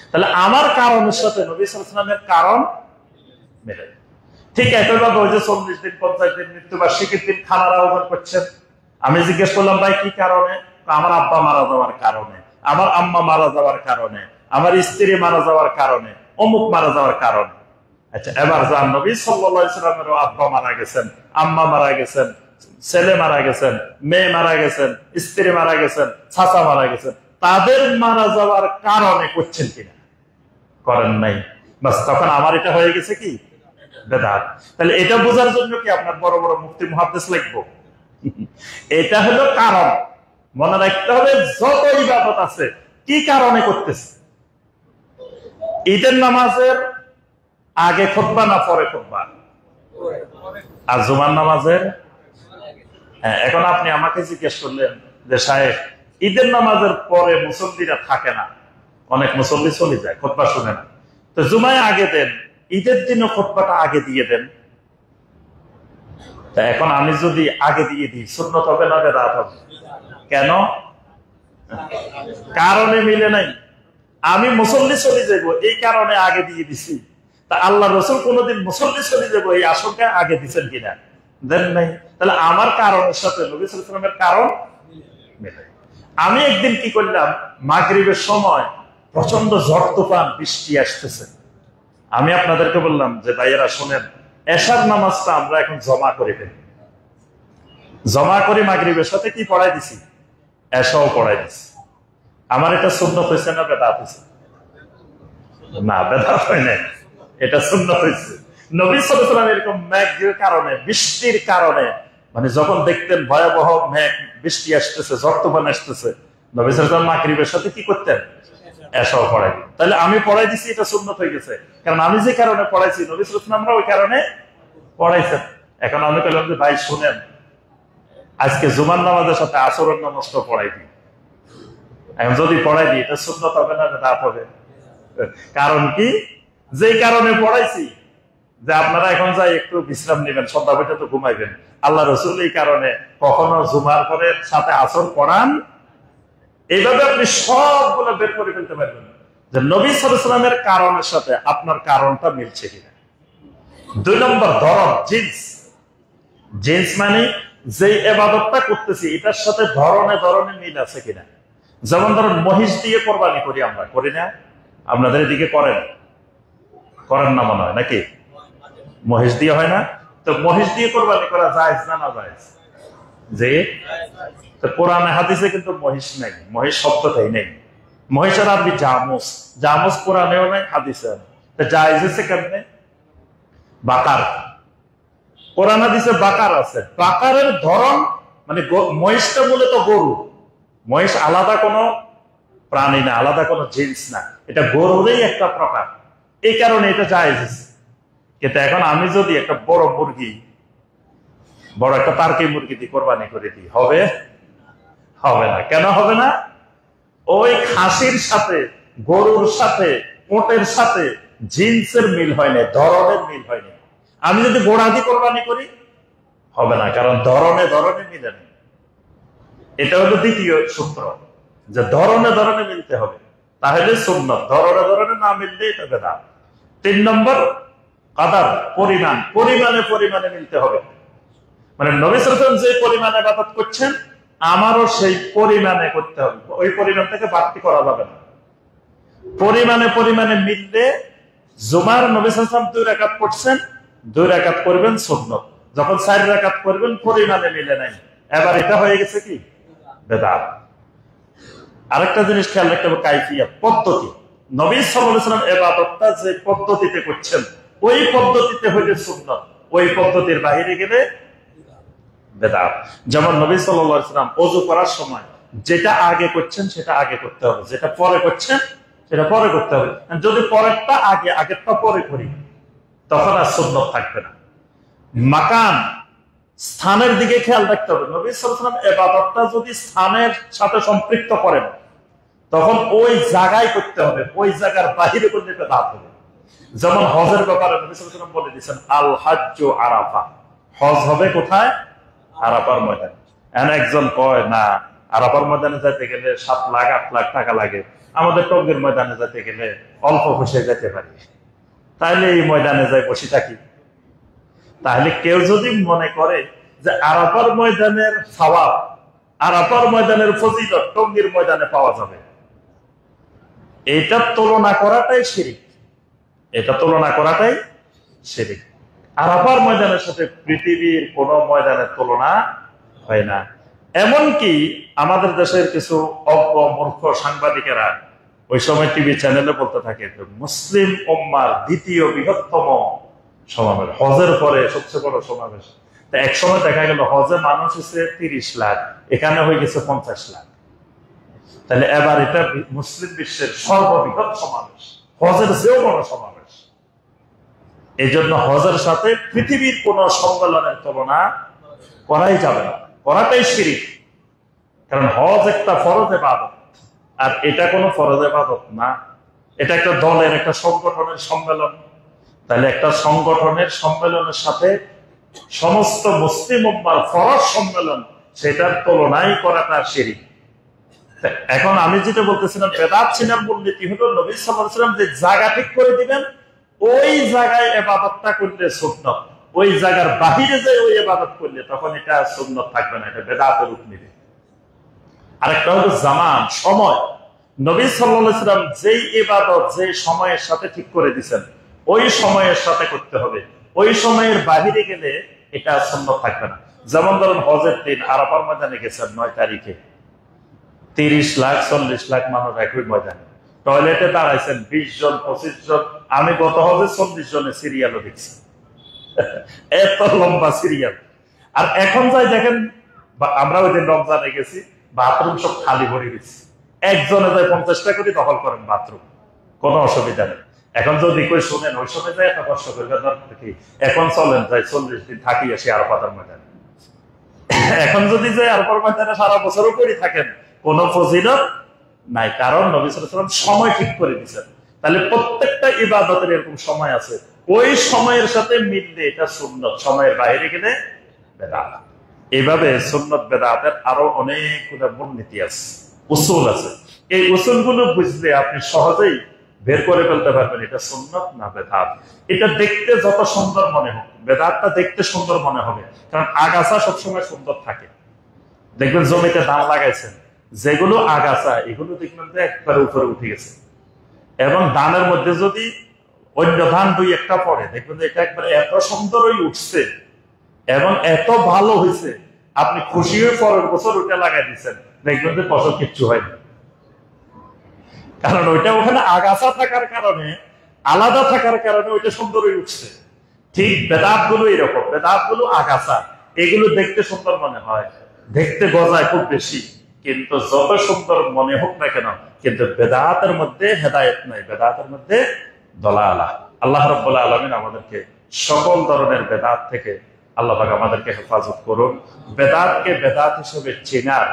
তাহলে আমার কারণের সাথে নবী সাল্লাল্লাহু আলাইহি সাল্লামের কারণ মেলে। ঠিক একইভাবে ওই যে 40 দিন 50 দিন মৃত্যুবার্ষিকীর দিন খানার আয়োজন করছেন, আমি জিজ্ঞেস করলাম, ভাই কি কারণে? আমার আব্বা মারা যাওয়ার কারণে, আমার আম্মা মারা যাওয়ার কারণে, আমার স্ত্রী মারা যাওয়ার কারণে, অমুক মারা যাওয়ার কারণে। আচ্ছা, এবার যান নবী সাল্লাল্লাহু আলাইহি সাল্লামের আব্বা মারা গেছেন, আম্মা মারা গেছেন, ছেলে মারা গেছেন, মেয়ে মারা গেছেন, স্ত্রী মারা গেছেন, চাচা মারা গেছেন, তাদের মারা যাওয়ার কারণে করছেন কিনা? করেন নাই। বাস, তখন আমার এটা হয়ে গেছে কি বেদাত। তাহলে এটা বোঝার জন্য কি আপনার বড় বড় মুফতি মুহাদ্দিস লাগবো? এটা হলো কারণ। মনে রাখতে হবে, যত ইবাদত আছে কি কারণে করতেছে। ঈদের নামাজের আগে খুতবা না পরে খুতবা? আর জুমার নামাজের? হ্যাঁ, এখন আপনি আমাকে জিজ্ঞেস করলেন যে শাইখ ঈদের নামাজের পরে মুসল্লিরা থাকে না, অনেক মুসল্লি চলে যায়, খুতবা শুনে না, তো জুমায় আগে দেন, ঈদের দিনও খুতবাটা আগে দিয়ে দেন। তা এখন আমি যদি আগে দিয়ে দিই, সুন্নাত হবে না বেদাত হবে? কেন? কারণে মিলে নাই। আমি মুসল্লি চলে যাবো এই কারণে আগে দিয়ে দিছি। তা আল্লাহ রাসূল কোনদিন মুসল্লি চলে যাবো এই আশঙ্কায় আগে দিচ্ছেন কিনা? দেন নাই। তাহলে আমার কারণের সাথে নবী সাল্লাল্লাহু আলাইহি ওয়াসাল্লামের কারণ মিলে। আমি একদিন কি করলাম, মাগরিবের সময় প্রচন্ড ঝড় তুফান বৃষ্টি আসতেছে। আমি আপনাদেরকে বললাম যে ভাইয়েরা শোনেন, এশার নামাজটা আমরা এখন জমা করে ফেলি। জমা করে মাগরিবের সাথে কি পড়াই দিছি, এশাও পড়াই দিছি। আমার এটা সুন্নত হয়েছে না বেদাত হয়েছে? না, বেদাত হয় নাই, এটা সুন্নত হয়েছে। নবী সাল্লাল্লাহু আলাইহি ওয়াসাল্লাম এরকম মেঘের কারণে, বৃষ্টির কারণে, মানে যখন দেখতেন ভয়াবহ মেঘ, বৃষ্টি আসতেছে, ঝড় তুফান আসতেছে, নবী সাল্লাল্লাহু আলাইহি ওয়াসাল্লাম মাগরিবের সাথে কি করতেন, এশাও পড়াই দিতেন। তাহলে আমি পড়াই দিছি, এটা সুন্নত হয়ে গেছে, কারণ আমি যে কারণে পড়াইছি নবী সাল্লাল্লাহু আলাইহি ওয়াসাল্লাম ওই কারণে পড়াইছেন। এখন আমি বললাম যে ভাই শুনেন, আজকে জুমার নামাজের সাথে আসরের নামাজটা পড়াই দিই। এখন যদি পড়াই দিই, এটা সুন্নত হবে না বেদাত হবে? কারণ কি, যেই কারণে পড়াইছি যে আপনারা এখন যাই একটু বিশ্রাম নেবেন, সন্ধ্যা পর্যন্ত ঘুমাইবেন, আল্লাহ রসুল এই কারণে কখনো জুমার পরে সাথে আসর পড়ান। এইভাবে আপনি সবগুলো বের করে ফেলতে পারবেন যে নবী সাল্লাল্লাহু আলাইহি ওয়াসাল্লামের কারণের সাথে আপনার কারণটা মিলছে কিনা। 2 নম্বর ধরন, জিন্স। জিন্স মানে যে ইবাদতটা করতেছি এটার সাথে ধরনে ধরনে মিল আছে কিনা। যেমন ধরুন মহিষ দিয়ে কোরবানি করি আমরা, করি না? আপনাদের এদিকে করেন না মনে হয় নাকি? মহিষ দিয়ে হয় না? তো মহিষ দিয়ে কোরবানি করা জায়েজ না না জায়েজ? যে কোরআনে হাদিসে কিন্তু মহিষ নেই, মহিষ শব্দটাই নেই। মহিষের আরবি জামুস, জামুস কোরআনেও নাই, হাদিসে নেই। জায়েজ আছে কেমনে? বাকার, কোরআন হাদিসে বাকার আছে। বাকারের ধরন মানে মহিষটা মূলত গরু, মহিষ আলাদা কোনো প্রাণী না, আলাদা কোনো জিনিস না, এটা গরুরই একটা প্রকার, এই কারণে এটা জায়েজ আছে। কিন্তু এখন আমি যদি একটা বড় মুরগি, বড় একটা টার্কি মুরগি দিয়ে কোরবানি করে দিই, হবে? হবে না। কেন হবে না? ওই খাসির সাথে, গরুর সাথে, ওটের সাথে জিন্সের মিল হয়নি, ধরনের মিল হয়নি। আমি যদি ঘোড়া দিয়ে কোরবানি করি, হবে না, কারণ ধরনে ধরনে মিলে নেই। এটা হলো দ্বিতীয় সূত্র, যে ধরনে ধরনে মিলতে হবে, তাহলে সুন্নাত। ধরনে ধরনে না মিললে এটা বেদাত। 3 নম্বর কাদার, পরিমাণ, পরিমাণে পরিমাণে মিলতে হবে। মানে নবী সাল্লাল্লাহু আলাইহি ওয়াসাল্লাম যে পরিমাণে ইবাদত করছেন, আমারও সেই পরিমাণে করতে হবে, ওই পরিমাণ থেকে বাড়তি করা যাবে না। পরিমাণে পরিমাণে মিললে, জুমার নবী সাল্লাল্লাহু আলাইহি ওয়াসাল্লাম 2 রাকাত পড়ছেন, 2 রাকাত করবেন সুন্নাত। যখন 4 রাকাত করবেন, পরিমাণে মিলে নাই, এবার এটা হয়ে গেছে কি বেদাত। আরেকটা জিনিস খেয়াল রাখতে হবে, কাইফিয়াত, পদ্ধতি। নবী সাল্লাল্লাহু আলাইহি ওয়াসাল্লাম ইবাদতটা যে পদ্ধতিতে করছেন, ওই পদ্ধতিতে হইলে সুন্নাত, ওই পদ্ধতির বাইরে গেলে বেদাত। যেমন নবী সাল্লাল্লাহু আলাইহি ওয়াসাল্লাম ওযু করার সময় যেটা আগে করছেন সেটা আগে করতে হবে, যেটা পরে করছেন সেটা পরে করতে হবে। যদি পরেরটা আগে, আগেরটা পরে করি, তখন আর সুন্নাত থাকবে না। মাকান, স্থানের দিকে খেয়াল রাখতে হবে। নবী সাল্লাল্লাহু আলাইহি ওয়াসাল্লাম ইবাদতটা যদি স্থানের সাথে সম্পৃক্ত করেন, তখন ওই জায়গায় করতে হবে, ওই জায়গার বাহিরে করলে বেদাত হবে। যেমন হজের ব্যাপারে নবী সাল্লাল্লাহু আলাইহি ওয়াসাল্লাম বলে দিয়েছেন, আল হাজ্জু আরাফা, হজ হবে কোথায়? আরাফার ময়দানে। একজন কয় না, আরাফার ময়দানে যেতে গেলে 7 লাখ 8 লাখ টাকা লাগে, আমাদের টঙ্গীর ময়দানে যেতে গেলে অল্প বসে যেতে পারি, তাহলে এই ময়দানে যাই বসে থাকি। তাহলে কেউ যদি মনে করে যে আরাফার ময়দানের সওয়াব, আরাফার ময়দানের ফজিলত টঙ্গীর ময়দানে পাওয়া যাবে, এটা তুলনা করাটাই শিরক, এটা তুলনা করাটাই শিরক। আরাফার ময়দানের সাথে পৃথিবীর কোন ময়দানের তুলনা হয় না। এমনকি আমাদের দেশের কিছু অজ্ঞ মূর্খ সাংবাদিকেরা ওই সময় টিভি চ্যানেলে বলতে থাকে, মুসলিম উম্মার দ্বিতীয় বৃহত্তম সমাবেশ, হজের পরে সবচেয়ে বড় সমাবেশ। এক সময় দেখা গেল হজে মানুষ হচ্ছে 30 লাখ, এখানে হয়ে গেছে 50 লাখ। তাহলে এবার এটা মুসলিম বিশ্বের সর্ববৃহৎ সমাবেশ, হজের চেয়েও বড় সমাবেশ। এই জন্য হজের সাথে পৃথিবীর কোন সম্মেলনের তুলনা করাই যাবে না, করাটাই শিরক। কারণ হজ একটা ফরজ ইবাদত, আর এটা কোনো ফরজ ইবাদত না, এটা একটা দলের, একটা সংগঠনের সম্মেলন। তাহলে একটা সংগঠনের সম্মেলনের সাথে সমস্ত মুসলিম উম্মার ফরজ সম্মেলন, সেটার তুলনাই করাটা শিরক। এখন আমি যেটা বলতেছিলাম, বেদাত চিনার মূলনীতি হলো নবী সাল্লাল্লাহু আলাইহি ওয়াসাল্লাম যে জায়গা ঠিক করে দিবেন, ওই জায়গায় ইবাদতটা করলে সুন্নাত, ওই জায়গার বাহিরে যে ওই ইবাদত করলে তখন এটা সুন্নাত থাকবে না, এটা বেদাতের রূপ নেবে। আরেকটা হলো জামান, সময়। নবী সাল্লাল্লাহু আলাইহি ওয়াসাল্লাম যেই ইবাদত যে সময়ের সাথে ঠিক করে দিয়েছেন ওই সময়ের সাথে করতে হবে, ওই সময়ের বাহিরে গেলে এটা সুন্নাত থাকবে না। যেমন ধরুন হজের দিন আরাফার ময়দানে গেছেন 9 তারিখে, 30 লাখ 40 লাখ মানুষ একই ময়দানে, টয়লেটে দাঁড়াইছেন 20 জন 25 জন। আমি গত হজে 40 জনের সিরিয়ালও দেখছি, এত লম্বা সিরিয়াল। আর এখন যাই দেখেন, আমরা ওই দিন রমজানে গেছি, বাথরুম সব খালি ভরে গেছি, একজনে যায় 50 টাকা করে দখল করেন বাথরুম, কোনো অসুবিধা নেই। এখন যদি কই শুনেন ওই সময় যায় এত কষ্ট করবে দরকার কি? এখন চলেন যাই 40 দিন থাকি আসি আরাফাতের ময়দানে। এখন যদি যাই আরাফার ময়দানে সারা বছরও করে থাকেন কোন ফজিলত নাই, কারণ নবী সাল্লাল্লাহু আলাইহি ওয়াসাল্লাম সময় ঠিক করে দিয়েছেন। তাহলে প্রত্যেকটা ইবাদতের এরকম সময় আছে, ওই সময়ের সাথে মিললে এটা সুন্নত, সময়ের বাইরে গেলে বেদাত। এইভাবে সুন্নত বেদাতের আরো অনেকগুলো মূলনীতি আছে, উসুল আছে। এই উসুলগুলো বুঝলে আপনি সহজেই বের করে ফেলতে পারবেন এটা সুন্নত না বেদাত। এটা দেখতে যত সুন্দর মনে হোক, বেদাতটা দেখতে সুন্দর মনে হবে, কারণ আগাছা সবসময় সুন্দর থাকে। দেখবেন জমিতে ধান লাগাইছেন, যেগুলো আগাছা এগুলো দেখবেন যে একবারে উপরে উঠে গেছে, এবং ধানের মধ্যে যদি অন্য ধান 2-1টা পড়ে দেখবেন যে এটা একবারে এত সুন্দরই উঠছে এবং এত ভালো হয়েছে, আপনি খুশি হয়ে পরের বছর ওইটা লাগাই দিচ্ছেন, দেখবেন যে ফসল কিচ্ছু হয়নি, কারণ ওইটা ওখানে আগাছা থাকার কারণে, আলাদা থাকার কারণে ওইটা সুন্দরই উঠছে। ঠিক বেদাত গুলো এরকম, বেদাত গুলো আগাছা, এগুলো দেখতে সুন্দর মনে হয়, দেখতে গজায় খুব বেশি, কিন্তু যত সুন্দর মনে হোক না কেন, কিন্তু বেদাতের মধ্যে হেদায়েত নাই, বেদাতের মধ্যে দলালা। আল্লাহ রাব্বুল আলামিন আমাদেরকে সকল ধরনের বেদাত থেকে আল্লাহ পাক আমাদেরকে হেফাজত করুন। বেদাতকে বেদাত হিসেবে চেনার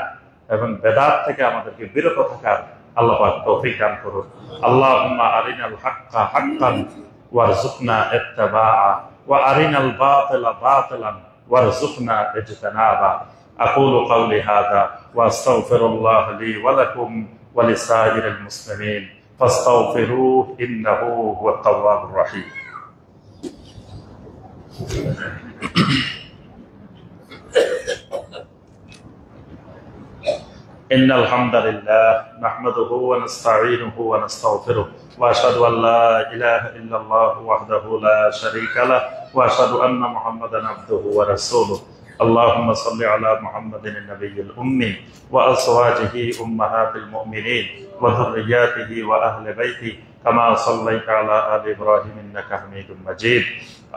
এবং বেদাত থেকে আমাদেরকে বিরত থাকার আল্লাহ পাক তৌফিক দান করুন। আল্লাহুম্মা আরিনাল হাক্কা হাক্কান ওয়ারযুকনা ইত্তিবাআ ওয়া আরিনাল বাতিলা বাতিলান ওয়ারযুকনা ইজতিনাবা। আকুলু কাওলি হাযা ওয়া আস্তাগফিরুল্লাহ লি ওয়া লাকুম ওয়া লিসাইরিল মুসলিমিন ফাস্তাগফিরুহু ইন্নাহু হুয়াত তাওয়াবুর রাহিম। إن الحمد لله نحمده ونستعينه ونستغفره وأشهد أن لا إله إلا الله وحده لا شريك له وأشهد أن محمدا عبده ورسوله. اللهم صل على محمد النبي الأمي وأزواجه أمهات المؤمنين وذرياته وأهل بيته كما صليت على آل إبراهيم إنك حميد مجيد.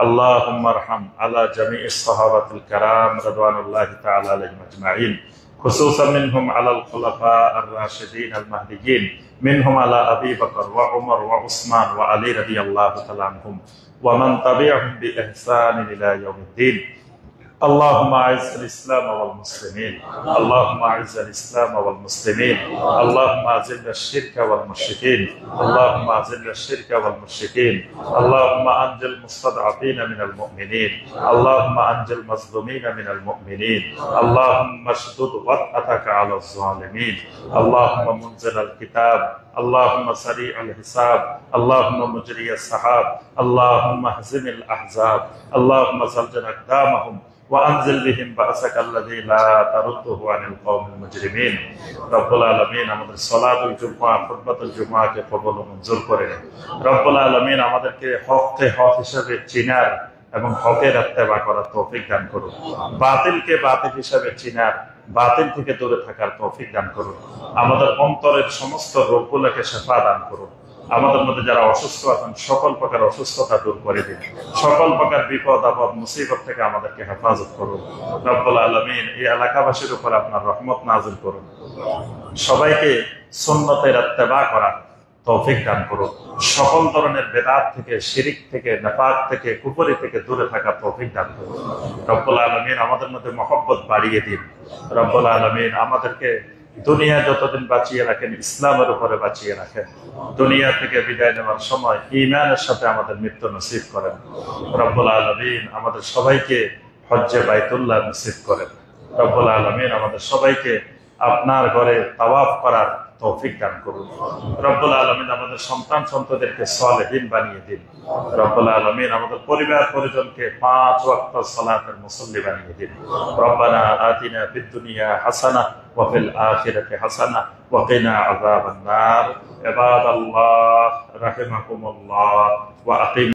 اللهم ارحم على جميع الصحابة الكرام رضوان الله تعالى عليهم أجمعين، خصوصا منهم على الخلفاء الراشدين المهديين، منهم على أبي بكر وعمر وعثمان وعلي رضي الله تعالى عنهم ومن تبعهم بإحسان إلى يوم الدين. اللهم أعز الإسلام والمسلمين، اللهم أعز الإسلام والمسلمين، اللهم أذل الشرك والمشركين، اللهم أذل الشرك والمشركين، اللهم أنجِ المستضعفين من المؤمنين، اللهم أنجِ المظلومين من المؤمنين، اللهم اشدد وطأتك على الظالمين، اللهم منزل الكتاب، اللهم سريع الحساب، اللهم مجري السحاب، اللهم اهزم الأحزاب، اللهم زلزل أقدامهم وأنزل بهم بأسك الذي لا ترده عن القوم المجرمين. رب العالمين আমাদের সালাতুল জুমআ খুতবাতুল জুমআকে কবুল ও মঞ্জুর করে নিন। রব্বুল আলামিন আমাদেরকে হককে হক হিসেবে চিনার এবং হকের ইত্তেবা করার তৌফিক দান করুন, বাতিলকে বাতিল হিসেবে চিনার, বাতিল থেকে দূরে থাকার তৌফিক দান করুন। আমাদের অন্তরের সমস্ত রোগগুলোকে শিফা দান করুন। আমাদের মধ্যে যারা অসুস্থ আছেন সকল প্রকার অসুস্থতা দূর করে দিন, সকল প্রকার বিপদ আপদ মুসিবত থেকে আমাদেরকে হেফাজত করুন। রব্বুল আলামিন এই এলাকাবাসীর উপর আপনার রহমত নাযিল করুন, সবাইকে সুন্নতের ইত্তেবা করার তৌফিক দান করুন, সকল ধরনের বেদাত থেকে, শিরিক থেকে, নেফাক থেকে, কুফরি থেকে দূরে থাকার তৌফিক দান করুন। রব্বুল আলামিন আমাদের মধ্যে মহব্বত বাড়িয়ে দিন। রব্বুল আলামিন আমাদেরকে দুনিয়া যতদিন বাঁচিয়ে রাখেন ইসলামের উপরে বাঁচিয়ে রাখেন, দুনিয়া থেকে বিদায় নেওয়ার সময় ঈমানের সাথে আমাদের মৃত্যু নসিব করেন। রব্বুল আলামিন আমাদের সবাইকে হজ্জে বাইতুল্লাহ নসিব করেন। রব্বুল আলামিন আমাদের সবাইকে আপনার ঘরে তাওয়াফ করার তৌফিক দান করুন। রব্বুল আলামিন আমাদের সন্তান সন্ততিদেরকে সালেহীন বানিয়ে দিন। রব্বুল আলামিন আমাদের পরিবার পরিজনকে 5 ওয়াক্ত সালাতের মুসল্লি বানিয়ে দিন। রব্বানা আতিনা ফিদ দুনিয়া হাসানাহ وفي الآخرة حسنة وقنا عذاب النار عباد الله رحمكم الله وأقيموا